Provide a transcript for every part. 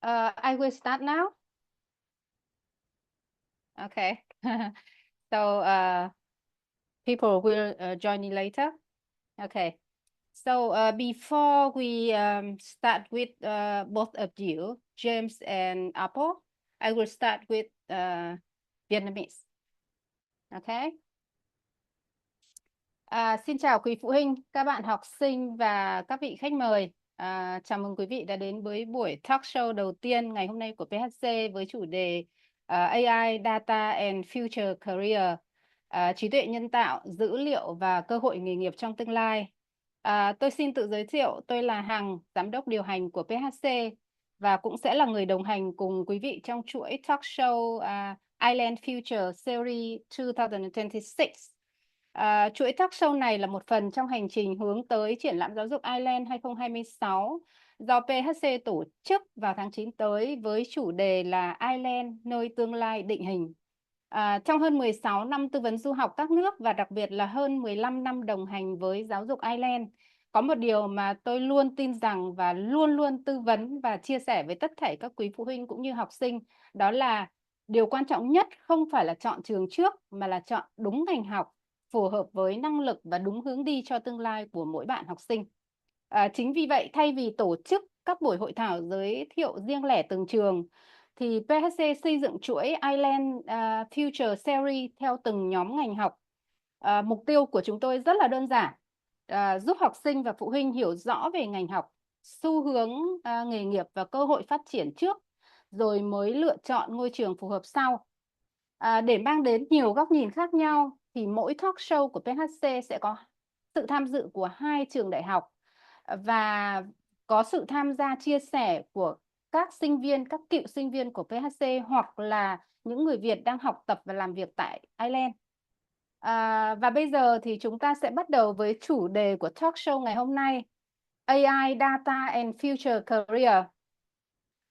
I will start now. Okay. So people will join in later. Okay. So before we start with both of you, James and Apple, I will start with Vietnamese. Okay. Xin chào quý phụ huynh, các bạn học sinh và các vị khách mời. Chào mừng quý vị đã đến với buổi talk show đầu tiên ngày hôm nay của PHC với chủ đề AI, Data and Future Career, trí tuệ nhân tạo, dữ liệu và cơ hội nghề nghiệp trong tương lai. Tôi xin tự giới thiệu, tôi là Hằng, giám đốc điều hành của PHC và cũng sẽ là người đồng hành cùng quý vị trong chuỗi talk show Ireland Future Series 2026. Chuỗi talk show này là một phần trong hành trình hướng tới triển lãm giáo dục Ireland 2026 do PHC tổ chức vào tháng 9 tới với chủ đề là Ireland, nơi tương lai định hình. Trong hơn 16 năm tư vấn du học các nước và đặc biệt là hơn 15 năm đồng hành với giáo dục Ireland, có một điều mà tôi luôn tin rằng và luôn luôn tư vấn và chia sẻ với tất thảy các quý phụ huynh cũng như học sinh, đó là điều quan trọng nhất không phải là chọn trường trước mà là chọn đúng ngành học phù hợp với năng lực và đúng hướng đi cho tương lai của mỗi bạn học sinh. Chính vì vậy, thay vì tổ chức các buổi hội thảo giới thiệu riêng lẻ từng trường, thì PHC xây dựng chuỗi Ireland Future Series theo từng nhóm ngành học. Mục tiêu của chúng tôi rất là đơn giản, giúp học sinh và phụ huynh hiểu rõ về ngành học, xu hướng nghề nghiệp và cơ hội phát triển trước, rồi mới lựa chọn ngôi trường phù hợp sau. Để mang đến nhiều góc nhìn khác nhau, thì mỗi talk show của PHC sẽ có sự tham dự của 2 trường đại học và có sự tham gia chia sẻ của các sinh viên, các cựu sinh viên của PHC hoặc là những người Việt đang học tập và làm việc tại Ireland. Và bây giờ thì chúng ta sẽ bắt đầu với chủ đề của talk show ngày hôm nay, AI, Data and Future Career.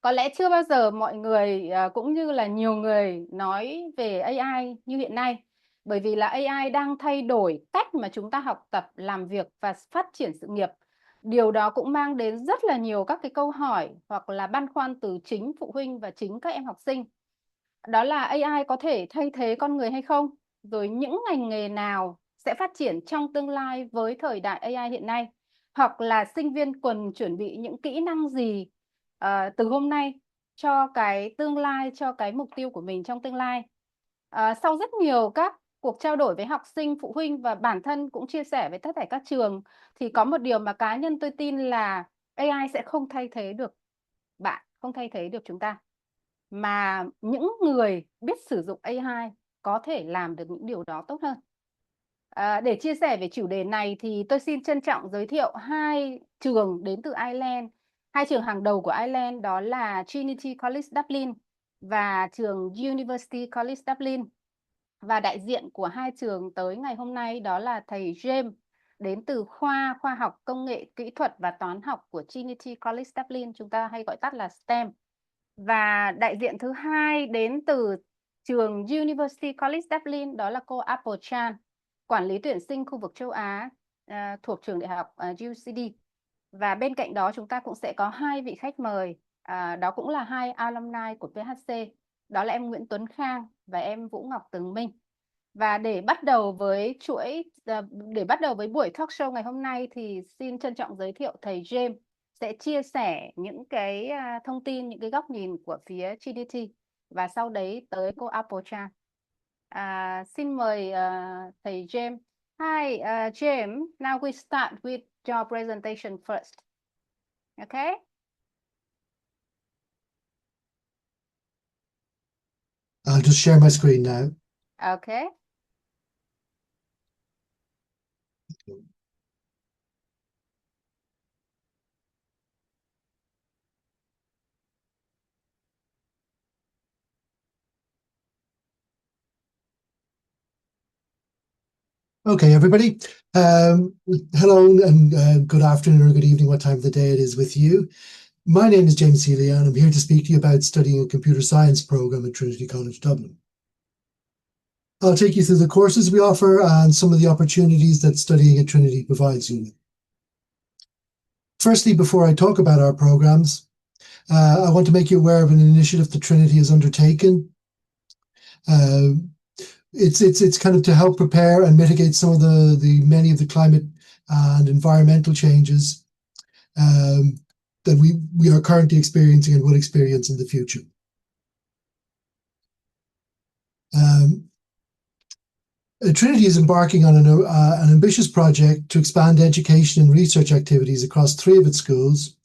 Có lẽ chưa bao giờ mọi người cũng như là nhiều người nói về AI như hiện nay, bởi vì là AI đang thay đổi cách mà chúng ta học tập, làm việc và phát triển sự nghiệp. Điều đó cũng mang đến rất là nhiều các cái câu hỏi hoặc là băn khoăn từ chính phụ huynh và chính các em học sinh. Đó là AI có thể thay thế con người hay không? Rồi những ngành nghề nào sẽ phát triển trong tương lai với thời đại AI hiện nay? Hoặc là sinh viên cần chuẩn bị những kỹ năng gì từ hôm nay cho cái tương lai, cho cái mục tiêu của mình trong tương lai? Sau rất nhiều các cuộc trao đổi với học sinh, phụ huynh và bản thân cũng chia sẻ với tất cả các trường, thì có một điều mà cá nhân tôi tin là AI sẽ không thay thế được bạn, không thay thế được chúng ta, mà những người biết sử dụng AI có thể làm được những điều đó tốt hơn. Để chia sẻ về chủ đề này thì tôi xin trân trọng giới thiệu 2 trường đến từ Ireland, 2 trường hàng đầu của Ireland, đó là Trinity College Dublin và trường University College Dublin. Và đại diện của 2 trường tới ngày hôm nay đó là thầy James đến từ khoa Khoa học Công nghệ Kỹ thuật và Toán học của Trinity College Dublin, chúng ta hay gọi tắt là STEM. Và đại diện thứ hai đến từ trường University College Dublin, đó là cô 𝑡𝑟𝑚𝑔, quản lý tuyển sinh khu vực châu Á thuộc trường đại học UCD. Và bên cạnh đó chúng ta cũng sẽ có 2 vị khách mời, đó cũng là 2 alumni của PHC, đó là em Nguyễn Tuấn Khang và em Vũ Ngọc Tường Minh. Và để bắt đầu với buổi talk show ngày hôm nay thì xin trân trọng giới thiệu thầy James sẽ chia sẻ những cái thông tin, những cái góc nhìn của phía Trinity, và sau đấy tới cô 𝑡𝑟𝑚𝑔. Xin mời thầy James. Hi, James. Now we start with your presentation first. Okay? I'll just share my screen now. Okay. Okay, everybody. Hello and good afternoon or good evening, what time of the day it is with you. My name is James Healy and I'm here to speak to you about studying a computer science program at Trinity College Dublin. I'll take you through the courses we offer and some of the opportunities that studying at Trinity provides you. Firstly, before I talk about our programs, I want to make you aware of an initiative that Trinity has undertaken. It's kind of to help prepare and mitigate some of the many of the climate and environmental changes that we are currently experiencing and will experience in the future. Trinity is embarking on an ambitious project to expand education and research activities across 3 of its schools: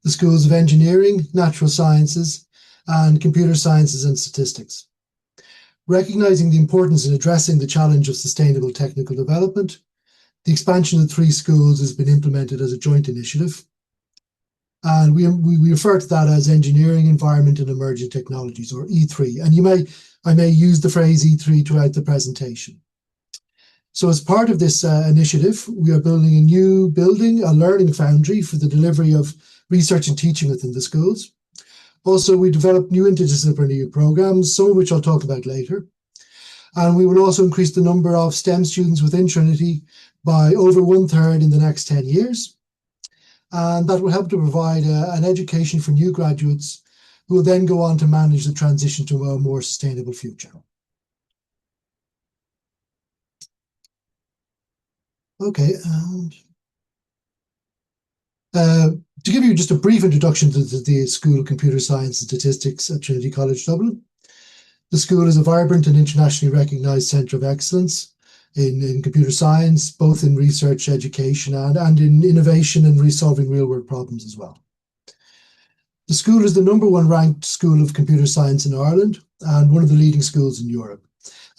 the schools of engineering, natural sciences, and computer sciences and statistics. Recognizing the importance in addressing the challenge of sustainable technical development, the expansion of 3 schools has been implemented as a joint initiative. And we refer to that as Engineering, Environment and Emerging Technologies, or E3. And I may use the phrase E3 throughout the presentation. So as part of this initiative, we are building a new building, a learning foundry for the delivery of research and teaching within the schools. Also, we developed new interdisciplinary programs, some of which I'll talk about later. And we will also increase the number of STEM students within Trinity by over 1/3 in the next 10 years. And that will help to provide an education for new graduates who will then go on to manage the transition to a more sustainable future. Okay, and to give you just a brief introduction to the School of Computer Science and Statistics at Trinity College Dublin. The school is a vibrant and internationally recognised centre of excellence in computer science, both in research, education, and in innovation and resolving real-world problems as well. The school is the #1 ranked school of computer science in Ireland and one of the leading schools in Europe.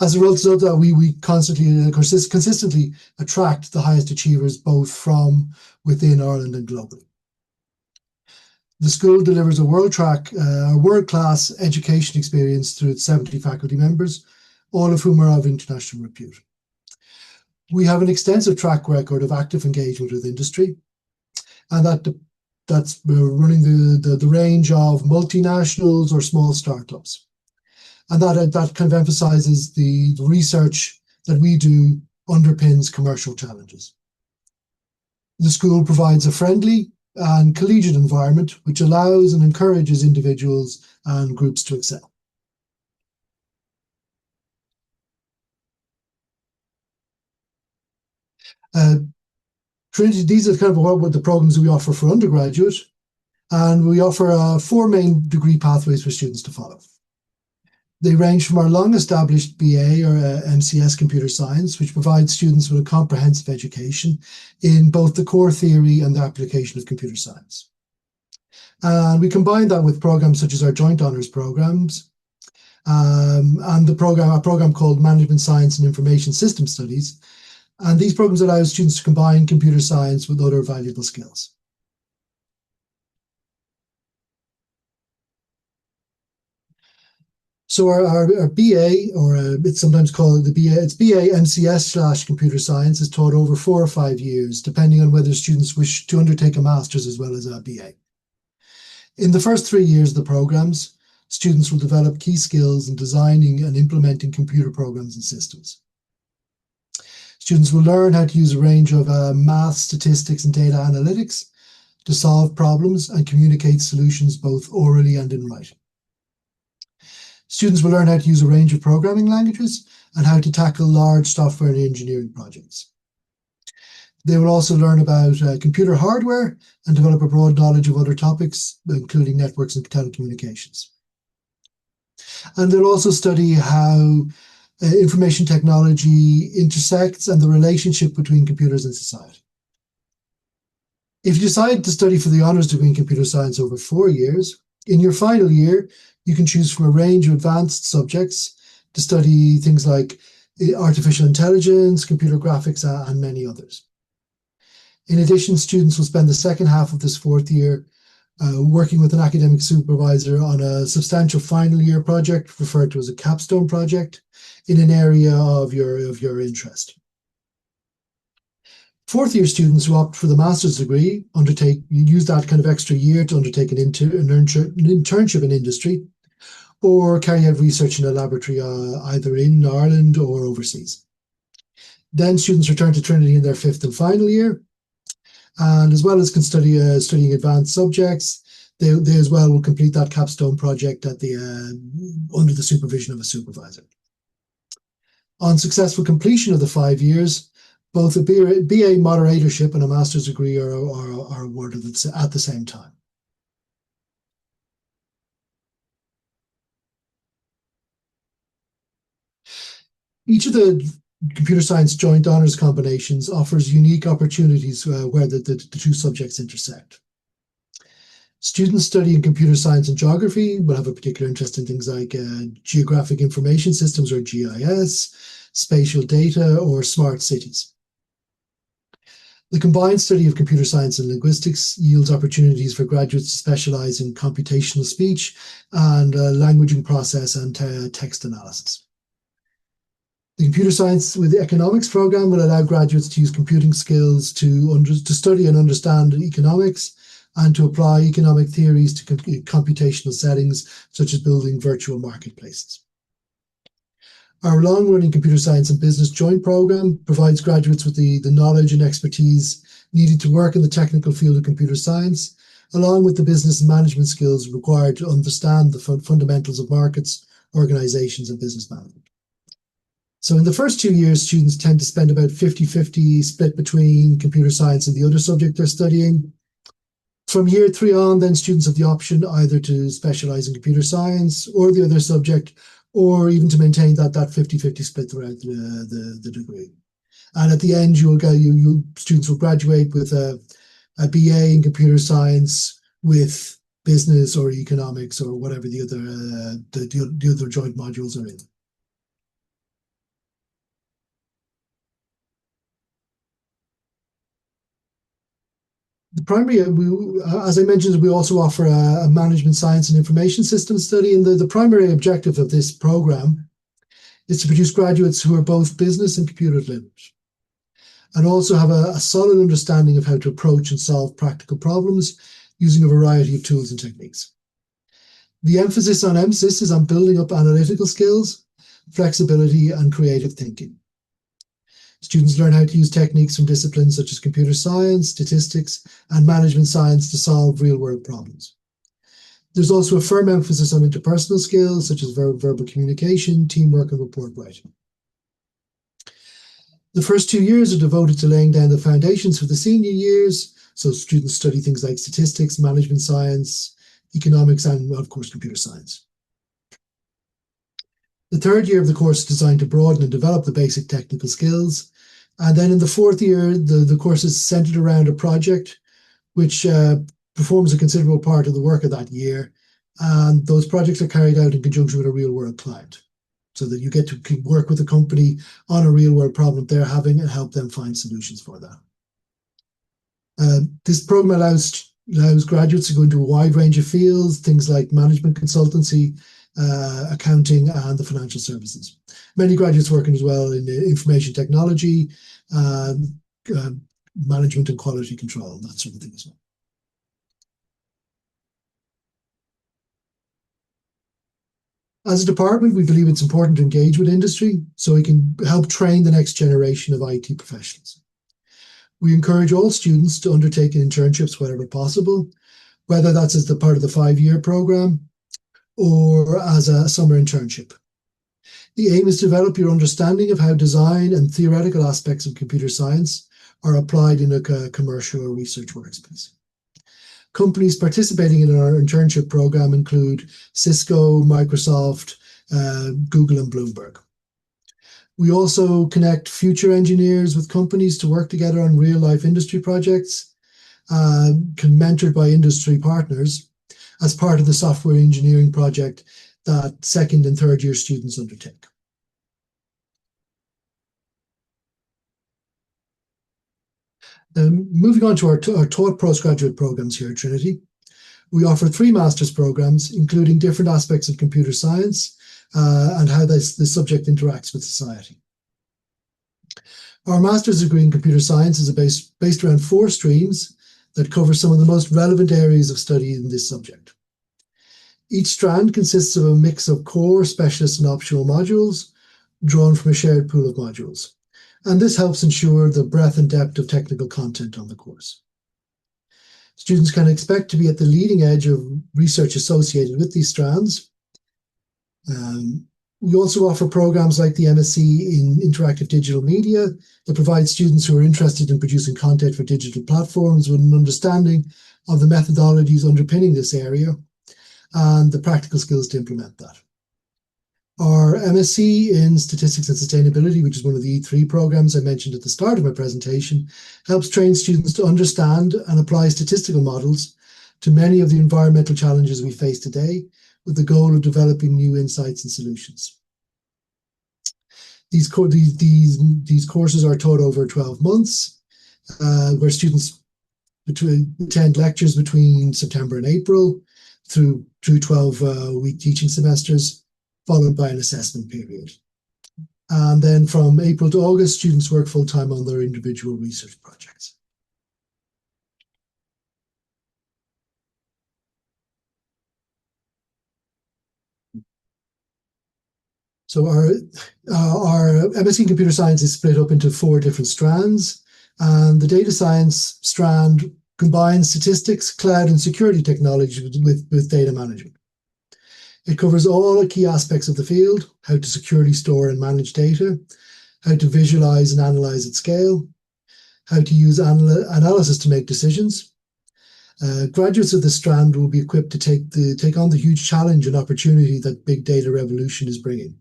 As a result of that, we consistently attract the highest achievers both from within Ireland and globally. The school delivers a world-class education experience through its 70 faculty members, all of whom are of international repute. We have an extensive track record of active engagement with industry, and we're running the range of multinationals or small startups. And that kind of emphasizes the research that we do underpins commercial challenges. The school provides a friendly and collegiate environment which allows and encourages individuals and groups to excel. Trinity, these are kind of what the programs we offer for undergraduate, and we offer 4 main degree pathways for students to follow. They range from our long-established BA or MCS Computer Science, which provides students with a comprehensive education in both the core theory and the application of computer science. And we combine that with programs such as our joint honours programs and a program called Management Science and Information System Studies. And these programs allow students to combine computer science with other valuable skills. So our BA, or it's sometimes called the BA, it's BA MCS/Computer Science, is taught over 4 or 5 years, depending on whether students wish to undertake a master's as well as a BA. In the first 3 years of the programs, students will develop key skills in designing and implementing computer programs and systems. Students will learn how to use a range of math, statistics, and data analytics to solve problems and communicate solutions both orally and in writing. Students will learn how to use a range of programming languages and how to tackle large software and engineering projects. They will also learn about computer hardware and develop a broad knowledge of other topics, including networks and telecommunications. And they'll also study how information technology intersects and the relationship between computers and society. If you decide to study for the honours degree in computer science over 4 years, in your final year, you can choose from a range of advanced subjects to study things like artificial intelligence, computer graphics, and many others. In addition, students will spend the second half of this 4th year working with an academic supervisor on a substantial final year project referred to as a capstone project in an area of your interest. 4th year students who opt for the master's degree use that kind of extra year to undertake an internship in industry or carry out research in a laboratory either in Ireland or overseas. Then students return to Trinity in their 5th and final year, and as well as studying advanced subjects, they as well will complete that capstone project at the under the supervision of a supervisor. On successful completion of the 5 years, both a BA moderatorship and a master's degree are awarded at the same time. Each of the computer science joint honours combinations offers unique opportunities where the two subjects intersect. Students studying computer science and geography will have a particular interest in things like geographic information systems, or GIS, spatial data, or smart cities. The combined study of computer science and linguistics yields opportunities for graduates to specialise in computational speech and languaging process and text analysis. The computer science with the economics program will allow graduates to use computing skills to study and understand economics and to apply economic theories to computational settings, such as building virtual marketplaces. Our long-running computer science and business joint program provides graduates with the knowledge and expertise needed to work in the technical field of computer science, along with the business and management skills required to understand the fundamentals of markets, organizations, and business management. So in the first 2 years, students tend to spend about 50-50 split between computer science and the other subject they're studying. From year 3 on, then students have the option either to specialize in computer science or the other subject, or even to maintain that 50-50 split throughout the degree. And at the end, students will graduate with a BA in computer science with business or economics or whatever the other joint modules are in. The primary, as I mentioned, we also offer a management science and information systems study, and the primary objective of this program is to produce graduates who are both business and computer literate, and also have a solid understanding of how to approach and solve practical problems using a variety of tools and techniques. The emphasis on MSIS is on building up analytical skills, flexibility, and creative thinking. Students learn how to use techniques from disciplines such as computer science, statistics, and management science to solve real-world problems. There's also a firm emphasis on interpersonal skills such as verbal communication, teamwork, and report writing. The first 2 years are devoted to laying down the foundations for the senior years, so students study things like statistics, management science, economics, and, of course, computer science. The third year of the course is designed to broaden and develop the basic technical skills. And then in the fourth year, the course is centered around a project which performs a considerable part of the work of that year. And those projects are carried out in conjunction with a real-world client, so that you get to work with a company on a real-world problem they're having and help them find solutions for that. This program allows graduates to go into a wide range of fields, things like management consultancy, accounting, and the financial services. Many graduates working as well in information technology, management and quality control, that sort of thing as well. As a department, we believe it's important to engage with industry so we can help train the next generation of IT professionals. We encourage all students to undertake internships wherever possible, whether that's as the part of the 5-year program or as a summer internship. The aim is to develop your understanding of how design and theoretical aspects of computer science are applied in a commercial or research workspace. Companies participating in our internship program include Cisco, Microsoft, Google, and Bloomberg. We also connect future engineers with companies to work together on real-life industry projects, mentored by industry partners, as part of the software engineering project that 2nd and 3rd year students undertake. Moving on to our taught postgraduate programs here at Trinity, we offer 3 master's programs, including different aspects of computer science and how this subject interacts with society. Our master's degree in computer science is based around 4 streams that cover some of the most relevant areas of study in this subject. Each strand consists of a mix of core, specialist, and optional modules drawn from a shared pool of modules. And this helps ensure the breadth and depth of technical content on the course. Students can expect to be at the leading edge of research associated with these strands. We also offer programs like the MSc in Interactive Digital Media that provide students who are interested in producing content for digital platforms with an understanding of the methodologies underpinning this area and the practical skills to implement that. Our MSc in Statistics and Sustainability, which is one of the E3 programs I mentioned at the start of my presentation, helps train students to understand and apply statistical models to many of the environmental challenges we face today, with the goal of developing new insights and solutions. These courses are taught over 12 months, where students attend lectures between September and April through 12-week teaching semesters, followed by an assessment period. And then from April to August, students work full-time on their individual research projects. So our MSc in Computer Science is split up into 4 different strands, and the data science strand combines statistics, cloud, and security technology with data management. It covers all the key aspects of the field: how to securely store and manage data, how to visualize and analyze at scale, how to use analysis to make decisions. Graduates of this strand will be equipped to take on the huge challenge and opportunity that big data revolution is bringing.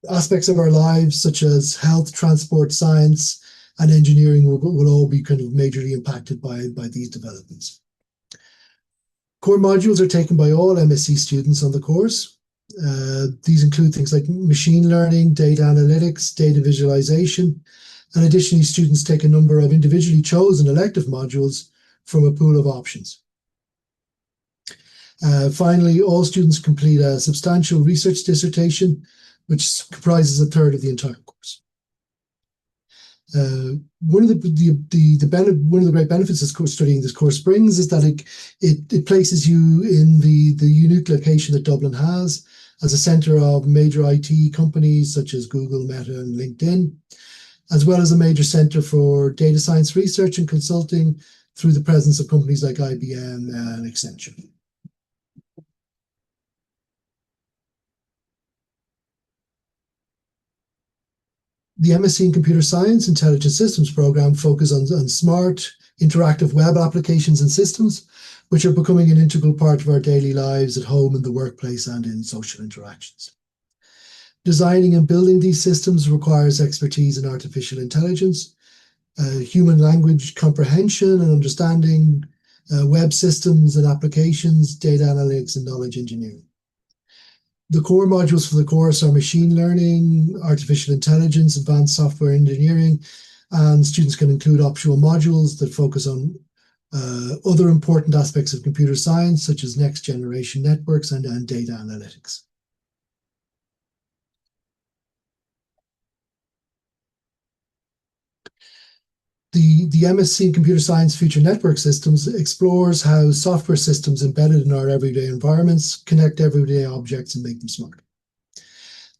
Aspects of our lives, such as health, transport, science, and engineering, will all be kind of majorly impacted by these developments. Core modules are taken by all MSc students on the course. These include things like machine learning, data analytics, data visualization, and additionally, students take a number of individually chosen elective modules from a pool of options. Finally, all students complete a substantial research dissertation, which comprises 1/3 of the entire course. One of the great benefits of studying this course brings is that it places you in the unique location that Dublin has as a centre of major IT companies such as Google, Meta, and LinkedIn, as well as a major centre for data science research and consulting through the presence of companies like IBM and Accenture. The MSc in Computer Science Intelligent Systems program focuses on smart, interactive web applications and systems, which are becoming an integral part of our daily lives at home, in the workplace, and in social interactions. Designing and building these systems requires expertise in artificial intelligence, human language comprehension and understanding, web systems and applications, data analytics, and knowledge engineering. The core modules for the course are machine learning, artificial intelligence, advanced software engineering, and students can include optional modules that focus on other important aspects of computer science, such as next generation networks and data analytics. The MSc in Computer Science Future Network Systems explores how software systems embedded in our everyday environments connect everyday objects and make them smart.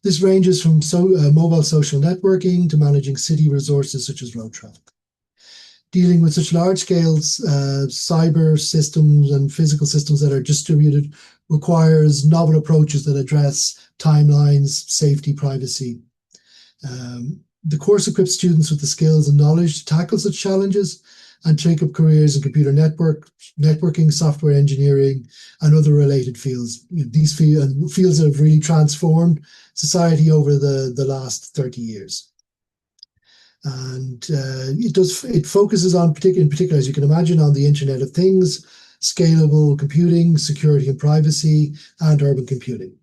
This ranges from mobile social networking to managing city resources such as road traffic. Dealing with such large-scale cyber systems and physical systems that are distributed requires novel approaches that address timelines, safety, privacy. The course equips students with the skills and knowledge to tackle such challenges and take up careers in computer networking, software engineering, and other related fields. These fields have really transformed society over the last 30 years. And it focuses on, in particular, as you can imagine, on the Internet of Things, scalable computing, security and privacy, and urban computing.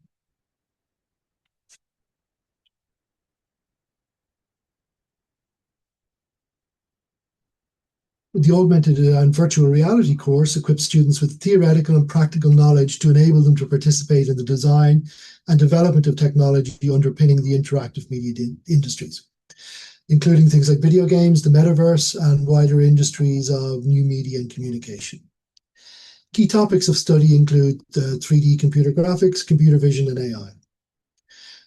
The augmented and virtual reality course equips students with theoretical and practical knowledge to enable them to participate in the design and development of technology underpinning the interactive media industries, including things like video games, the metaverse, and wider industries of new media and communication. Key topics of study include 3D computer graphics, computer vision, and AI.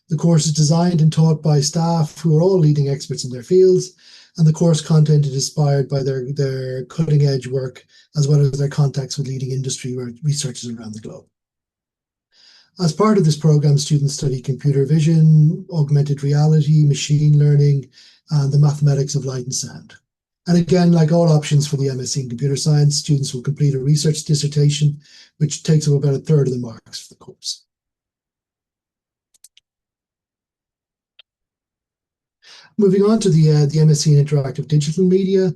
The course is designed and taught by staff who are all leading experts in their fields, and the course content is inspired by their cutting-edge work, as well as their contacts with leading industry researchers around the globe. As part of this program, students study computer vision, augmented reality, machine learning, and the mathematics of light and sound. And again, like all options for the MSc in computer science, students will complete a research dissertation, which takes up about a third of the marks for the course. Moving on to the MSc in Interactive Digital Media,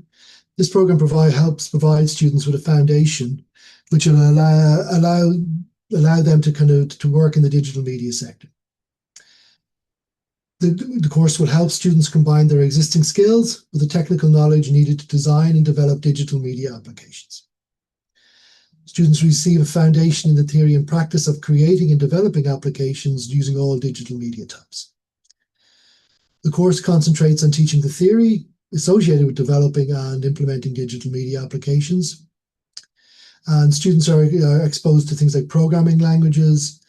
this program helps provide students with a foundation which will allow them to work in the digital media sector. The course will help students combine their existing skills with the technical knowledge needed to design and develop digital media applications. Students receive a foundation in the theory and practice of creating and developing applications using all digital media types. The course concentrates on teaching the theory associated with developing and implementing digital media applications. And students are exposed to things like programming languages,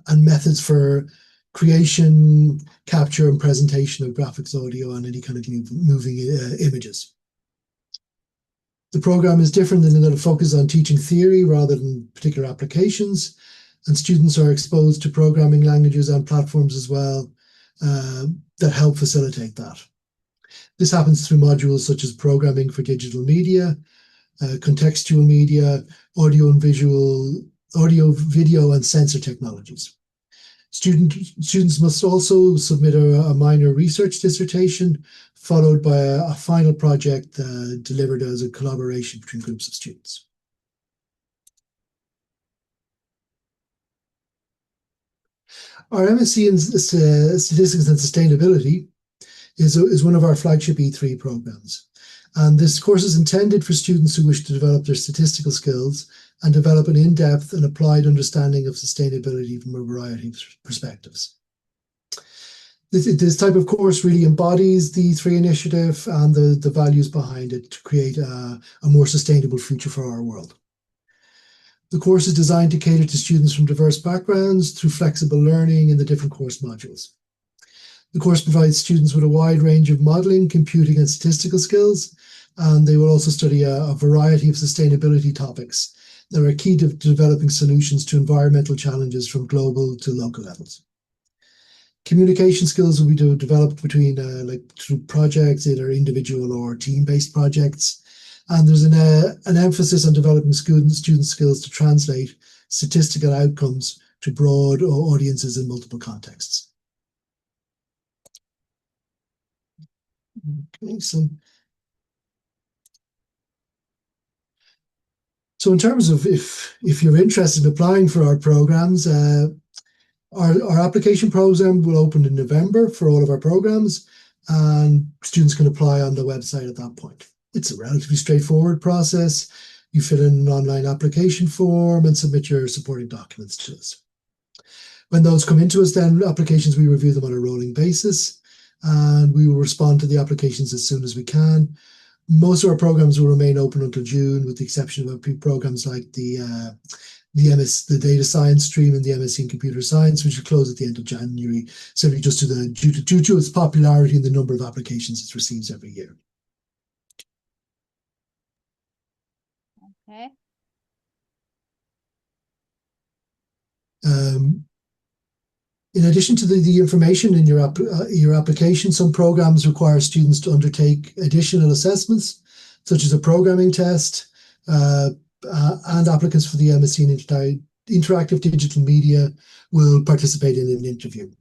and methods for creation, capture, and presentation of graphics, audio, and any kind of moving images. The program is different in that it focuses on teaching theory rather than particular applications, and students are exposed to programming languages and platforms as well that help facilitate that. This happens through modules such as programming for digital media, contextual media, audio, video, and sensor technologies. Students must also submit a minor research dissertation, followed by a final project delivered as a collaboration between groups of students. Our MSc in Statistics and Sustainability is one of our flagship E3 programs. And this course is intended for students who wish to develop their statistical skills and develop an in-depth and applied understanding of sustainability from a variety of perspectives. This type of course really embodies the E3 initiative and the values behind it to create a more sustainable future for our world. The course is designed to cater to students from diverse backgrounds through flexible learning in the different course modules. The course provides students with a wide range of modeling, computing, and statistical skills, and they will also study a variety of sustainability topics that are key to developing solutions to environmental challenges from global to local levels. Communication skills will be developed between through projects, either individual or team-based projects, and there's an emphasis on developing student skills to translate statistical outcomes to broad audiences in multiple contexts. Okay, so in terms of if you're interested in applying for our programs, our application program will open in November for all of our programs, and students can apply on the website at that point. It's a relatively straightforward process. You fill in an online application form and submit your supporting documents to us. When those come into us, then applications, we review them on a rolling basis, and we will respond to the applications as soon as we can. Most of our programs will remain open until June, with the exception of programs like the data science stream and the MSc in computer science, which will close at the end of January, simply just due to its popularity and the number of applications it receives every year. Okay. In addition to the information in your application, some programs require students to undertake additional assessments, such as a programming test, and applicants for the MSc in Interactive Digital Media will participate in an interview.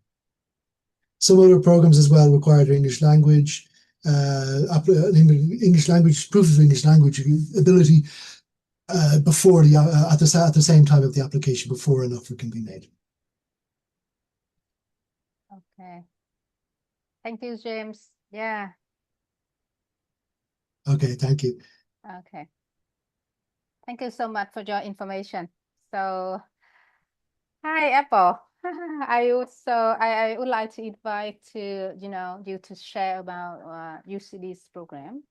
Some other programs as well require English language, proof of English language ability at the same time of the application, before an offer can be made. Okay. Thank you, James. Yeah. Okay, thank you. Okay. Thank you so much for your information. So, hi, Apple. I would like to invite you to share about UCD's program.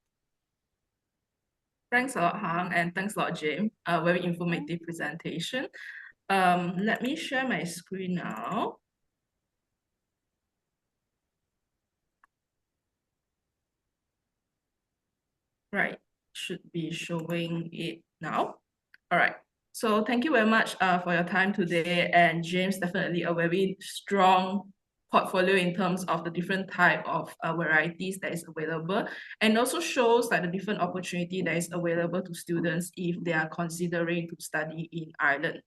Thanks a lot, Hang, and thanks a lot, James. Very informative presentation. Let me share my screen now. Right, should be showing it now. All right. So thank you very much for your time today. And James, definitely a very strong portfolio in terms of the different type of varieties that is available, and also shows like the different opportunity that is available to students if they are considering to study in Ireland.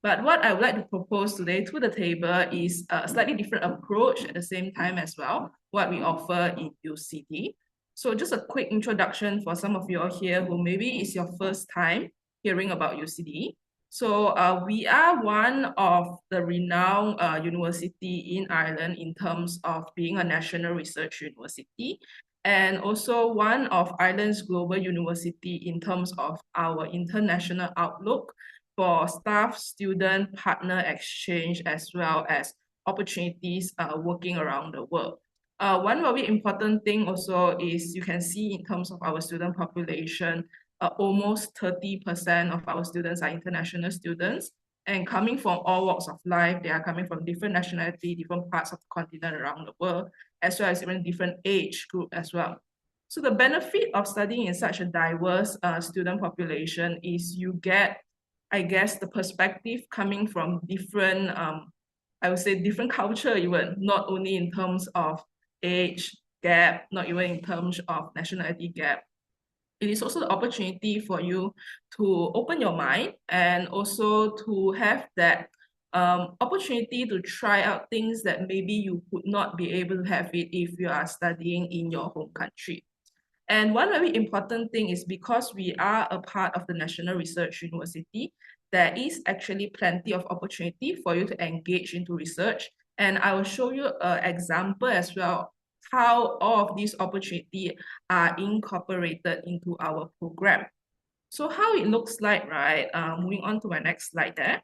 But what I would like to propose today to the table is a slightly different approach at the same time as well, what we offer in UCD. So just a quick introduction for some of you all here who maybe is your first time hearing about UCD. So we are one of the renowned university in Ireland in terms of being a national research university, and also one of Ireland's global university in terms of our international outlook for staff, student, partner exchange, as well as opportunities working around the world. One very important thing also is you can see in terms of our student population, almost 30% of our students are international students, and coming from all walks of life. They are coming from different nationality, different parts of the continent around the world, as well as even different age group as well. So the benefit of studying in such a diverse student population is you get, I guess, the perspective coming from different, I would say different culture even, not only in terms of age gap, not even in terms of nationality gap. It is also the opportunity for you to open your mind and also to have that opportunity to try out things that maybe you would not be able to have it if you are studying in your home country. And one very important thing is because we are a part of the National Research University, there is actually plenty of opportunity for you to engage into research. And I will show you an example as well, how all of these opportunities are incorporated into our program. So how it looks like, right? Moving on to my next slide there.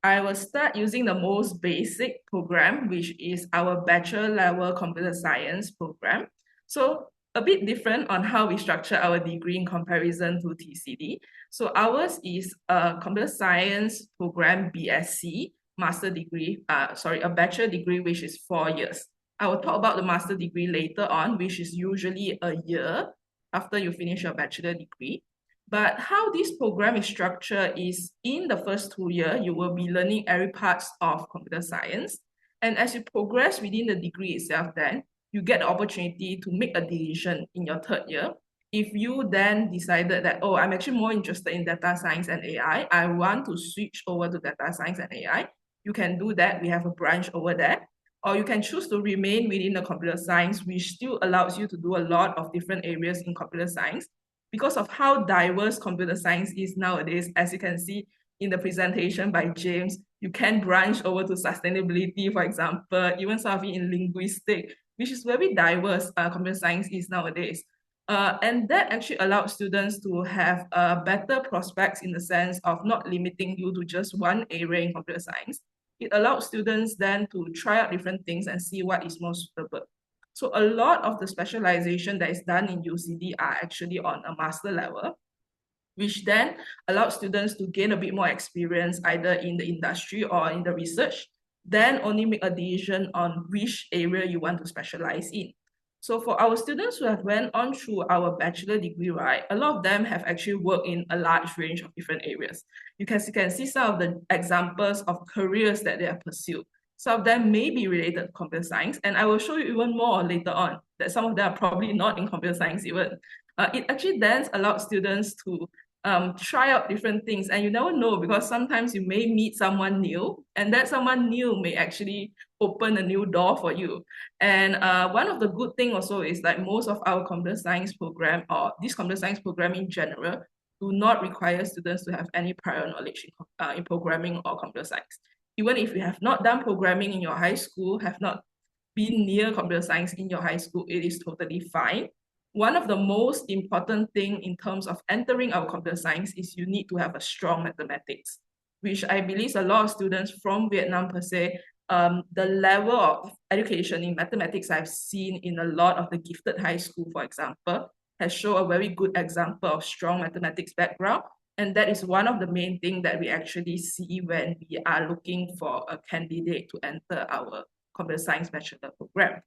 I will start using the most basic program, which is our bachelor level computer science program. So a bit different on how we structure our degree in comparison to TCD. So ours is a computer science program BSc, master degree, a bachelor degree, which is 4 years. I will talk about the master degree later on, which is usually a year after you finish your bachelor degree. But how this program is structured is in the first 2 years, you will be learning every parts of computer science. And as you progress within the degree itself, then you get the opportunity to make a decision in your 3rd year. If you then decided that, oh, I'm actually more interested in data science and AI, I want to switch over to data science and AI, you can do that. We have a branch over there. Or you can choose to remain within the computer science, which still allows you to do a lot of different areas in computer science. Because of how diverse computer science is nowadays, as you can see in the presentation by James, you can branch over to sustainability, for example, even some of it in linguistics, which is very diverse computer science is nowadays. And that actually allows students to have better prospects in the sense of not limiting you to just one area in computer science. It allows students then to try out different things and see what is most suitable. So a lot of the specialization that is done in UCD are actually on a master level, which then allows students to gain a bit more experience either in the industry or in the research, then only make a decision on which area you want to specialize in. So for our students who have went on through our bachelor degree, right, a lot of them have actually worked in a large range of different areas. You can see some of the examples of careers that they have pursued. Some of them may be related to computer science, and I will show you even more later on that some of them are probably not in computer science even. It actually then allows students to try out different things, and you never know because sometimes you may meet someone new, and that someone new may actually open a new door for you. And one of the good thing also is that most of our computer science program, or this computer science program in general, do not require students to have any prior knowledge in programming or computer science. Even if you have not done programming in your high school, have not been near computer science in your high school, it is totally fine. One of the most important thing in terms of entering our computer science is you need to have a strong mathematics, which I believe a lot of students from Vietnam per se, the level of education in mathematics I've seen in a lot of the gifted high school, for example, has shown a very good example of strong mathematics background. And that is one of the main things that we actually see when we are looking for a candidate to enter our computer science bachelor program.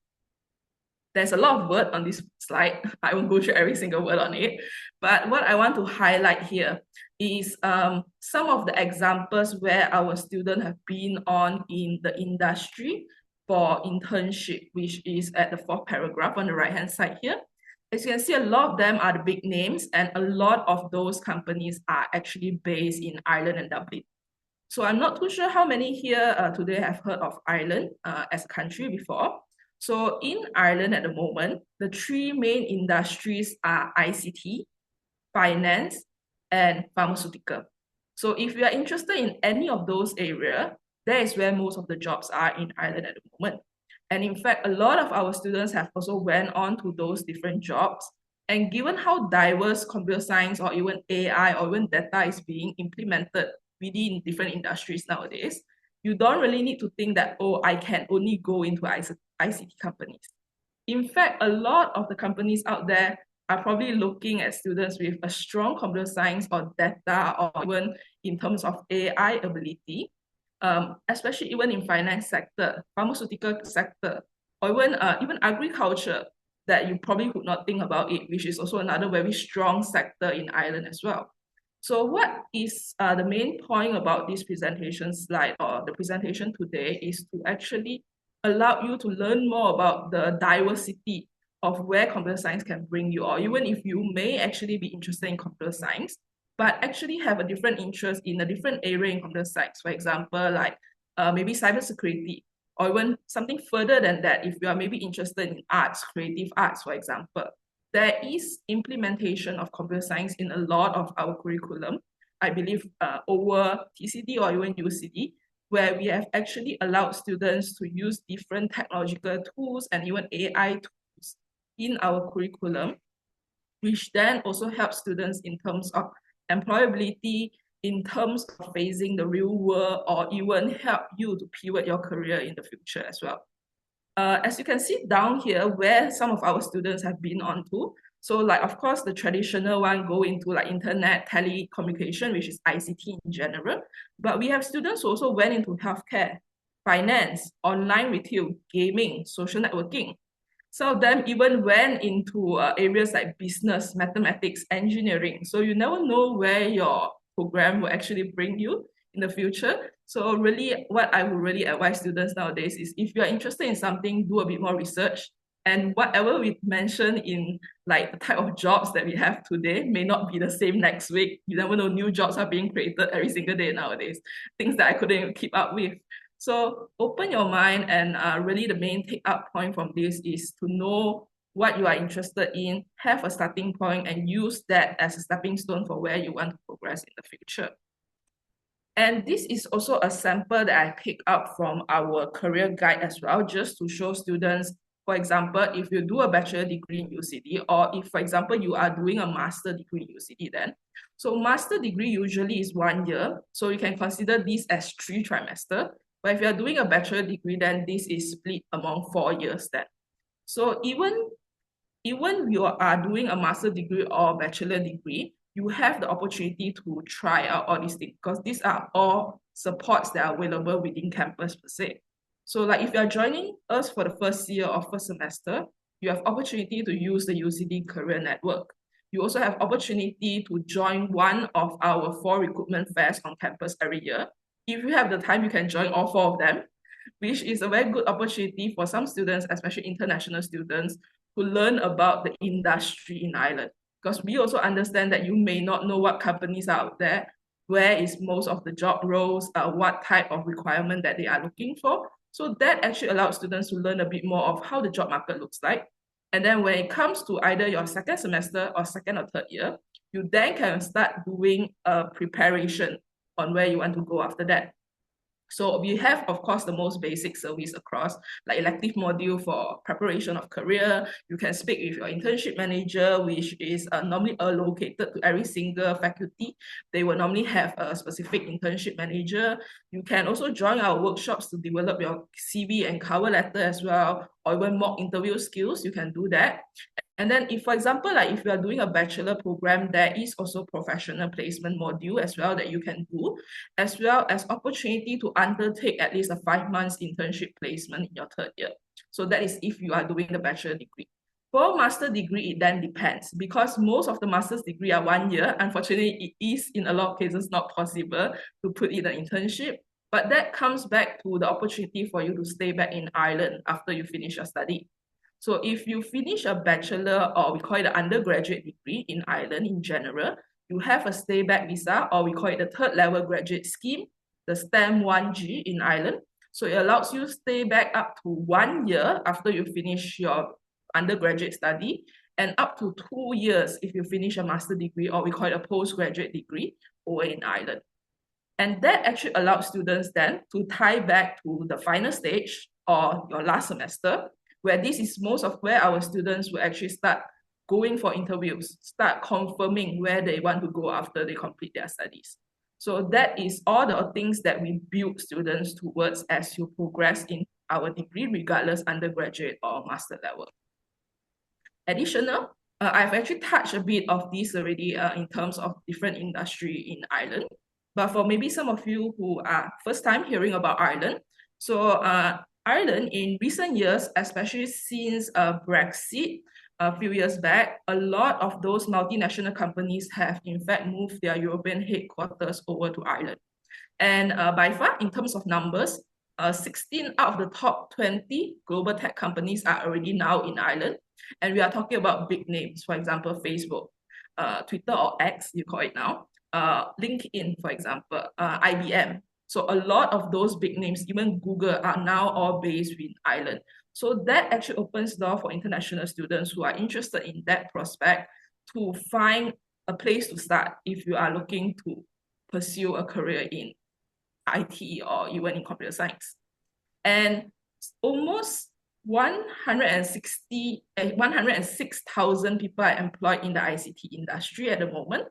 There's a lot of word on this slide. I won't go through every single word on it. But what I want to highlight here is some of the examples where our students have been on in the industry for internship, which is at the 4th paragraph on the right-hand side here. As you can see, a lot of them are the big names, and a lot of those companies are actually based in Ireland and Dublin. So I'm not too sure how many here today have heard of Ireland as a country before. So in Ireland at the moment, the 3 main industries are ICT, finance, and pharmaceutical. So if you are interested in any of those areas, that is where most of the jobs are in Ireland at the moment. And in fact, a lot of our students have also went on to those different jobs. And given how diverse computer science or even AI or even data is being implemented within different industries nowadays, you don't really need to think that, oh, I can only go into ICT companies. In fact, a lot of the companies out there are probably looking at students with a strong computer science or data or even in terms of AI ability, especially even in finance sector, pharmaceutical sector, or even agriculture, that you probably would not think about it, which is also another very strong sector in Ireland as well. So what is the main point about this presentation slide or the presentation today is to actually allow you to learn more about the diversity of where computer science can bring you, or even if you may actually be interested in computer science, but actually have a different interest in a different area in computer science. For example, like maybe cybersecurity, or even something further than that, if you are maybe interested in arts, creative arts, for example. There is implementation of computer science in a lot of our curriculum, I believe over TCD or even UCD, where we have actually allowed students to use different technological tools and even AI tools in our curriculum, which then also helps students in terms of employability, in terms of facing the real world, or even help you to pivot your career in the future as well. As you can see down here, where some of our students have been on to, so like, of course, the traditional one go into like internet, telecommunication, which is ICT in general, but we have students who also went into healthcare, finance, online retail, gaming, social networking. Some of them even went into areas like business, mathematics, engineering. So you never know where your program will actually bring you in the future. So really, what I would really advise students nowadays is, if you're interested in something, do a bit more research. And whatever we mentioned in like the type of jobs that we have today may not be the same next week. You never know, new jobs are being created every single day nowadays, things that I couldn't keep up with. So open your mind, and really the main take-up point from this is to know what you are interested in, have a starting point, and use that as a stepping stone for where you want to progress in the future. And this is also a sample that I picked up from our career guide as well, just to show students, for example, if you do a bachelor degree in UCD, or if, for example, you are doing a master degree in UCD then. So master degree usually is 1 year, so you can consider this as 3 trimesters. But if you're doing a bachelor degree, then this is split among 4 years then. So even you are doing a master degree or bachelor degree, you have the opportunity to try out all these things, because these are all supports that are available within campus per se. So like if you're joining us for the first year or first semester, you have opportunity to use the UCD Career Network. You also have opportunity to join one of our 4 recruitment fairs on campus every year. If you have the time, you can join all 4 of them, which is a very good opportunity for some students, especially international students, to learn about the industry in Ireland. Because we also understand that you may not know what companies are out there, where is most of the job roles, what type of requirement that they are looking for. So that actually allows students to learn a bit more of how the job market looks like. And then when it comes to either your second semester or second or third year, you then can start doing a preparation on where you want to go after that. So we have, of course, the most basic service across, like elective module for preparation of career. You can speak with your internship manager, which is normally allocated to every single faculty. They will normally have a specific internship manager. You can also join our workshops to develop your CV and cover letter as well, or even mock interview skills. You can do that. And then if, for example, like if you are doing a bachelor program, there is also professional placement module as well that you can do, as well as opportunity to undertake at least a 5 months internship placement in your third year. So that is if you are doing the bachelor degree. For master degree, it then depends, because most of the master's degree are 1 year. Unfortunately, it is in a lot of cases not possible to put in an internship, but that comes back to the opportunity for you to stay back in Ireland after you finish your study. So if you finish a bachelor, or we call it an undergraduate degree in Ireland in general, you have a stay back visa, or we call it the third level graduate scheme, the STEM 1G in Ireland. So it allows you to stay back up to 1 year after you finish your undergraduate study, and up to 2 years if you finish a master degree, or we call it a postgraduate degree, over in Ireland. And that actually allows students then to tie back to the final stage or your last semester, where this is most of where our students will actually start going for interviews, start confirming where they want to go after they complete their studies. So that is all the things that we build students towards as you progress in our degree, regardless undergraduate or master level. Additional, I've actually touched a bit of this already in terms of different industry in Ireland. But for maybe some of you who are first time hearing about Ireland, so Ireland in recent years, especially since Brexit a few years back, a lot of those multinational companies have in fact moved their European headquarters over to Ireland. And by far, in terms of numbers, 16 out of the top 20 global tech companies are already now in Ireland. And we are talking about big names, for example, Facebook, Twitter or X, you call it now, LinkedIn, for example, IBM. So a lot of those big names, even Google, are now all based in Ireland. So that actually opens the door for international students who are interested in that prospect to find a place to start if you are looking to pursue a career in IT or even in computer science. And almost 106,000 people are employed in the ICT industry at the moment.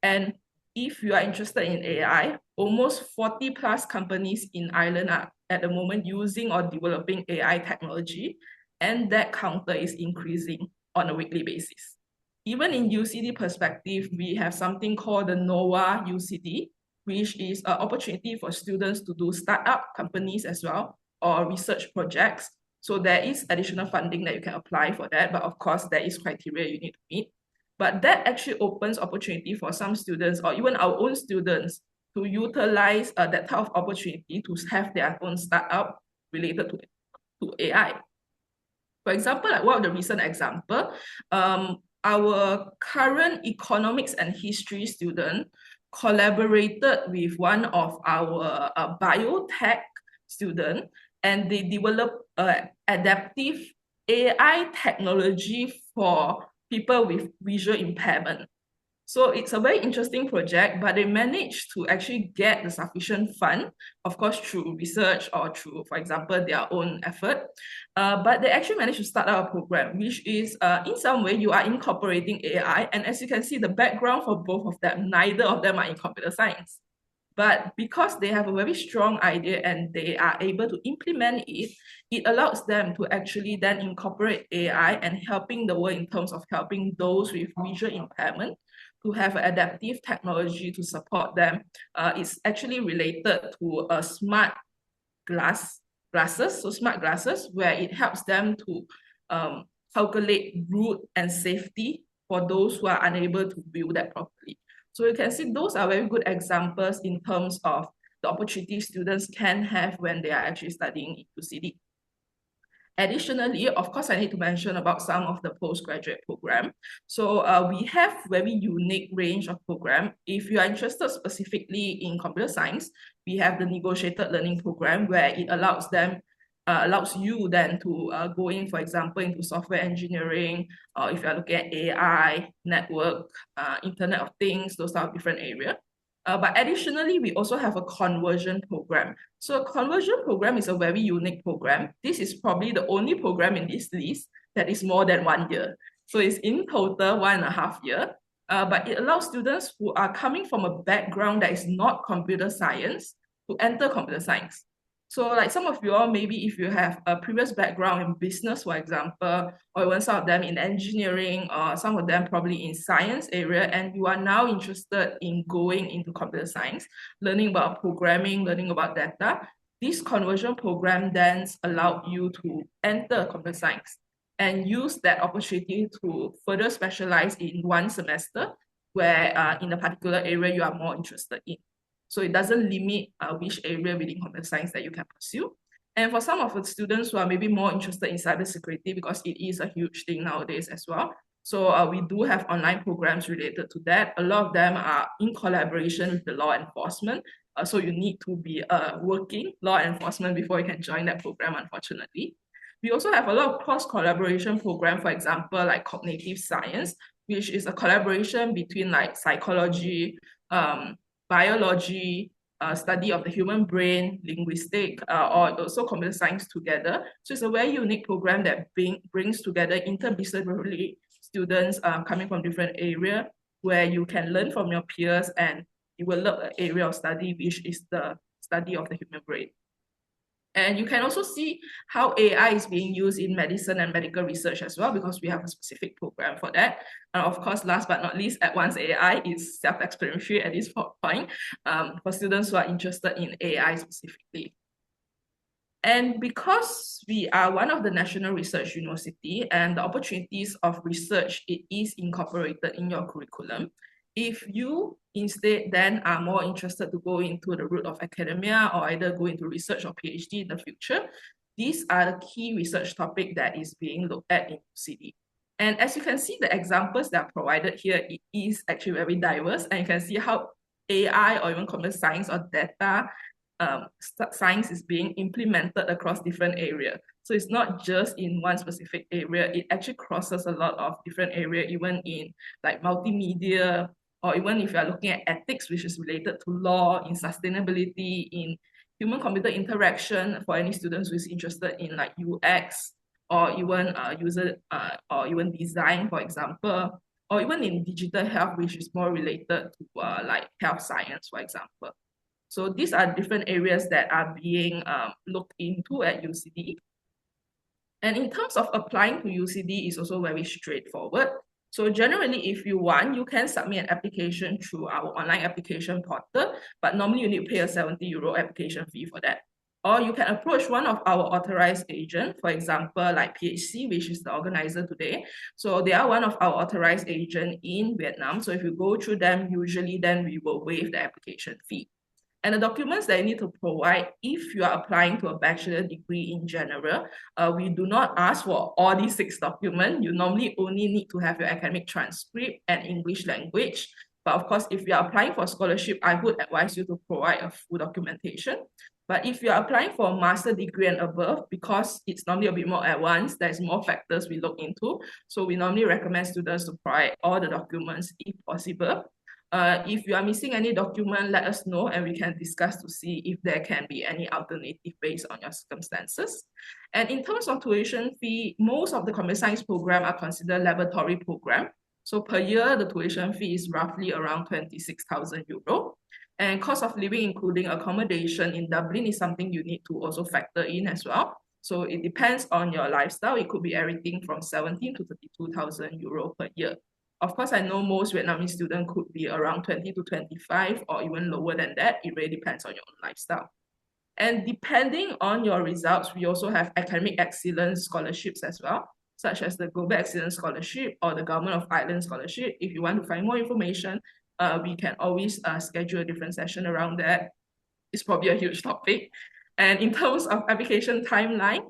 And if you are interested in AI, almost 40 plus companies in Ireland are at the moment using or developing AI technology, and that counter is increasing on a weekly basis. Even in UCD perspective, we have something called the NOVA UCD, which is an opportunity for students to do startup companies as well, or research projects. So there is additional funding that you can apply for that, but of course there is criteria you need to meet. But that actually opens opportunity for some students, or even our own students, to utilize that type of opportunity to have their own startup related to AI. For example, like one of the recent example, our current economics and history student collaborated with one of our biotech student, and they developed adaptive AI technology for people with visual impairment. So it's a very interesting project, but they managed to actually get the sufficient fund, of course, through research or through, for example, their own effort. But they actually managed to start out a program, which is in some way you are incorporating AI. And as you can see, the background for both of them, neither of them are in computer science. But because they have a very strong idea and they are able to implement it, it allows them to actually then incorporate AI and helping the world in terms of helping those with visual impairment to have adaptive technology to support them. It's actually related to a smart glasses, so smart glasses, where it helps them to calculate route and safety for those who are unable to view that properly. So you can see those are very good examples in terms of the opportunities students can have when they are actually studying in UCD. Additionally, of course, I need to mention about some of the postgraduate program. So we have very unique range of program. If you are interested specifically in computer science, we have the negotiated learning program where it allows you then to go in, for example, into software engineering, or if you're looking at AI, network, Internet of Things, those are different areas. But additionally, we also have a conversion program. So a conversion program is a very unique program. This is probably the only program in this list that is more than 1 year. So it's in total 1.5 years. But it allows students who are coming from a background that is not computer science to enter computer science. So like some of you all, maybe if you have a previous background in business, for example, or even some of them in engineering, or some of them probably in science area, and you are now interested in going into computer science, learning about programming, learning about data, this conversion program then allowed you to enter computer science and use that opportunity to further specialize in one semester where in a particular area you are more interested in. So it doesn't limit which area within computer science that you can pursue. And for some of the students who are maybe more interested in cybersecurity, because it is a huge thing nowadays as well. So we do have online programs related to that. A lot of them are in collaboration with the law enforcement. So you need to be working law enforcement before you can join that program, unfortunately. We also have a lot of cross-collaboration programs, for example, like cognitive science, which is a collaboration between like psychology, biology, study of the human brain, linguistic, or also computer science together. So it's a very unique program that brings together interdisciplinary students coming from different areas where you can learn from your peers and develop an area of study, which is the study of the human brain. And you can also see how AI is being used in medicine and medical research as well, because we have a specific program for that. And of course, last but not least, advanced AI is self-explanatory at this point for students who are interested in AI specifically. And because we are one of the national research university and the opportunities of research, it is incorporated in your curriculum. If you instead then are more interested to go into the route of academia or either go into research or PhD in the future, these are the key research topics that is being looked at in UCD. And as you can see, the examples that are provided here, it is actually very diverse, and you can see how AI or even computer science or data science is being implemented across different areas. So it's not just in one specific area, it actually crosses a lot of different areas, even in like multimedia, or even if you're looking at ethics, which is related to law, in sustainability, in human-computer interaction, for any students who is interested in like UX, or even user, or even design, for example, or even in digital health, which is more related to like health science, for example. So these are different areas that are being looked into at UCD. And in terms of applying to UCD, is also very straightforward. So generally, if you want, you can submit an application through our online application portal, but normally you need to pay a €70 application fee for that. Or you can approach one of our authorized agents, for example, like PHC, which is the organizer today. So they are one of our authorized agents in Vietnam. So if you go through them, usually then we will waive the application fee. And the documents that you need to provide if you are applying to a bachelor degree in general, we do not ask for all these 6 documents. You normally only need to have your academic transcript and English language. But of course, if you are applying for a scholarship, I would advise you to provide a full documentation. But if you are applying for a master degree and above, because it's normally a bit more advanced, there's more factors we look into. So we normally recommend students to provide all the documents if possible. If you are missing any document, let us know and we can discuss to see if there can be any alternative based on your circumstances. And in terms of tuition fee, most of the computer science program are considered laboratory program. So per year, the tuition fee is roughly around €26,000. And cost of living, including accommodation in Dublin, is something you need to also factor in as well. So it depends on your lifestyle. It could be everything from 17 to 32,000 euro per year. Of course, I know most Vietnamese students could be around 20 to 25 or even lower than that. It really depends on your own lifestyle. And depending on your results, we also have academic excellence scholarships as well, such as the Global Excellence Scholarship or the Government of Ireland Scholarship. If you want to find more information, we can always schedule a different session around that. It's probably a huge topic. And in terms of application timeline,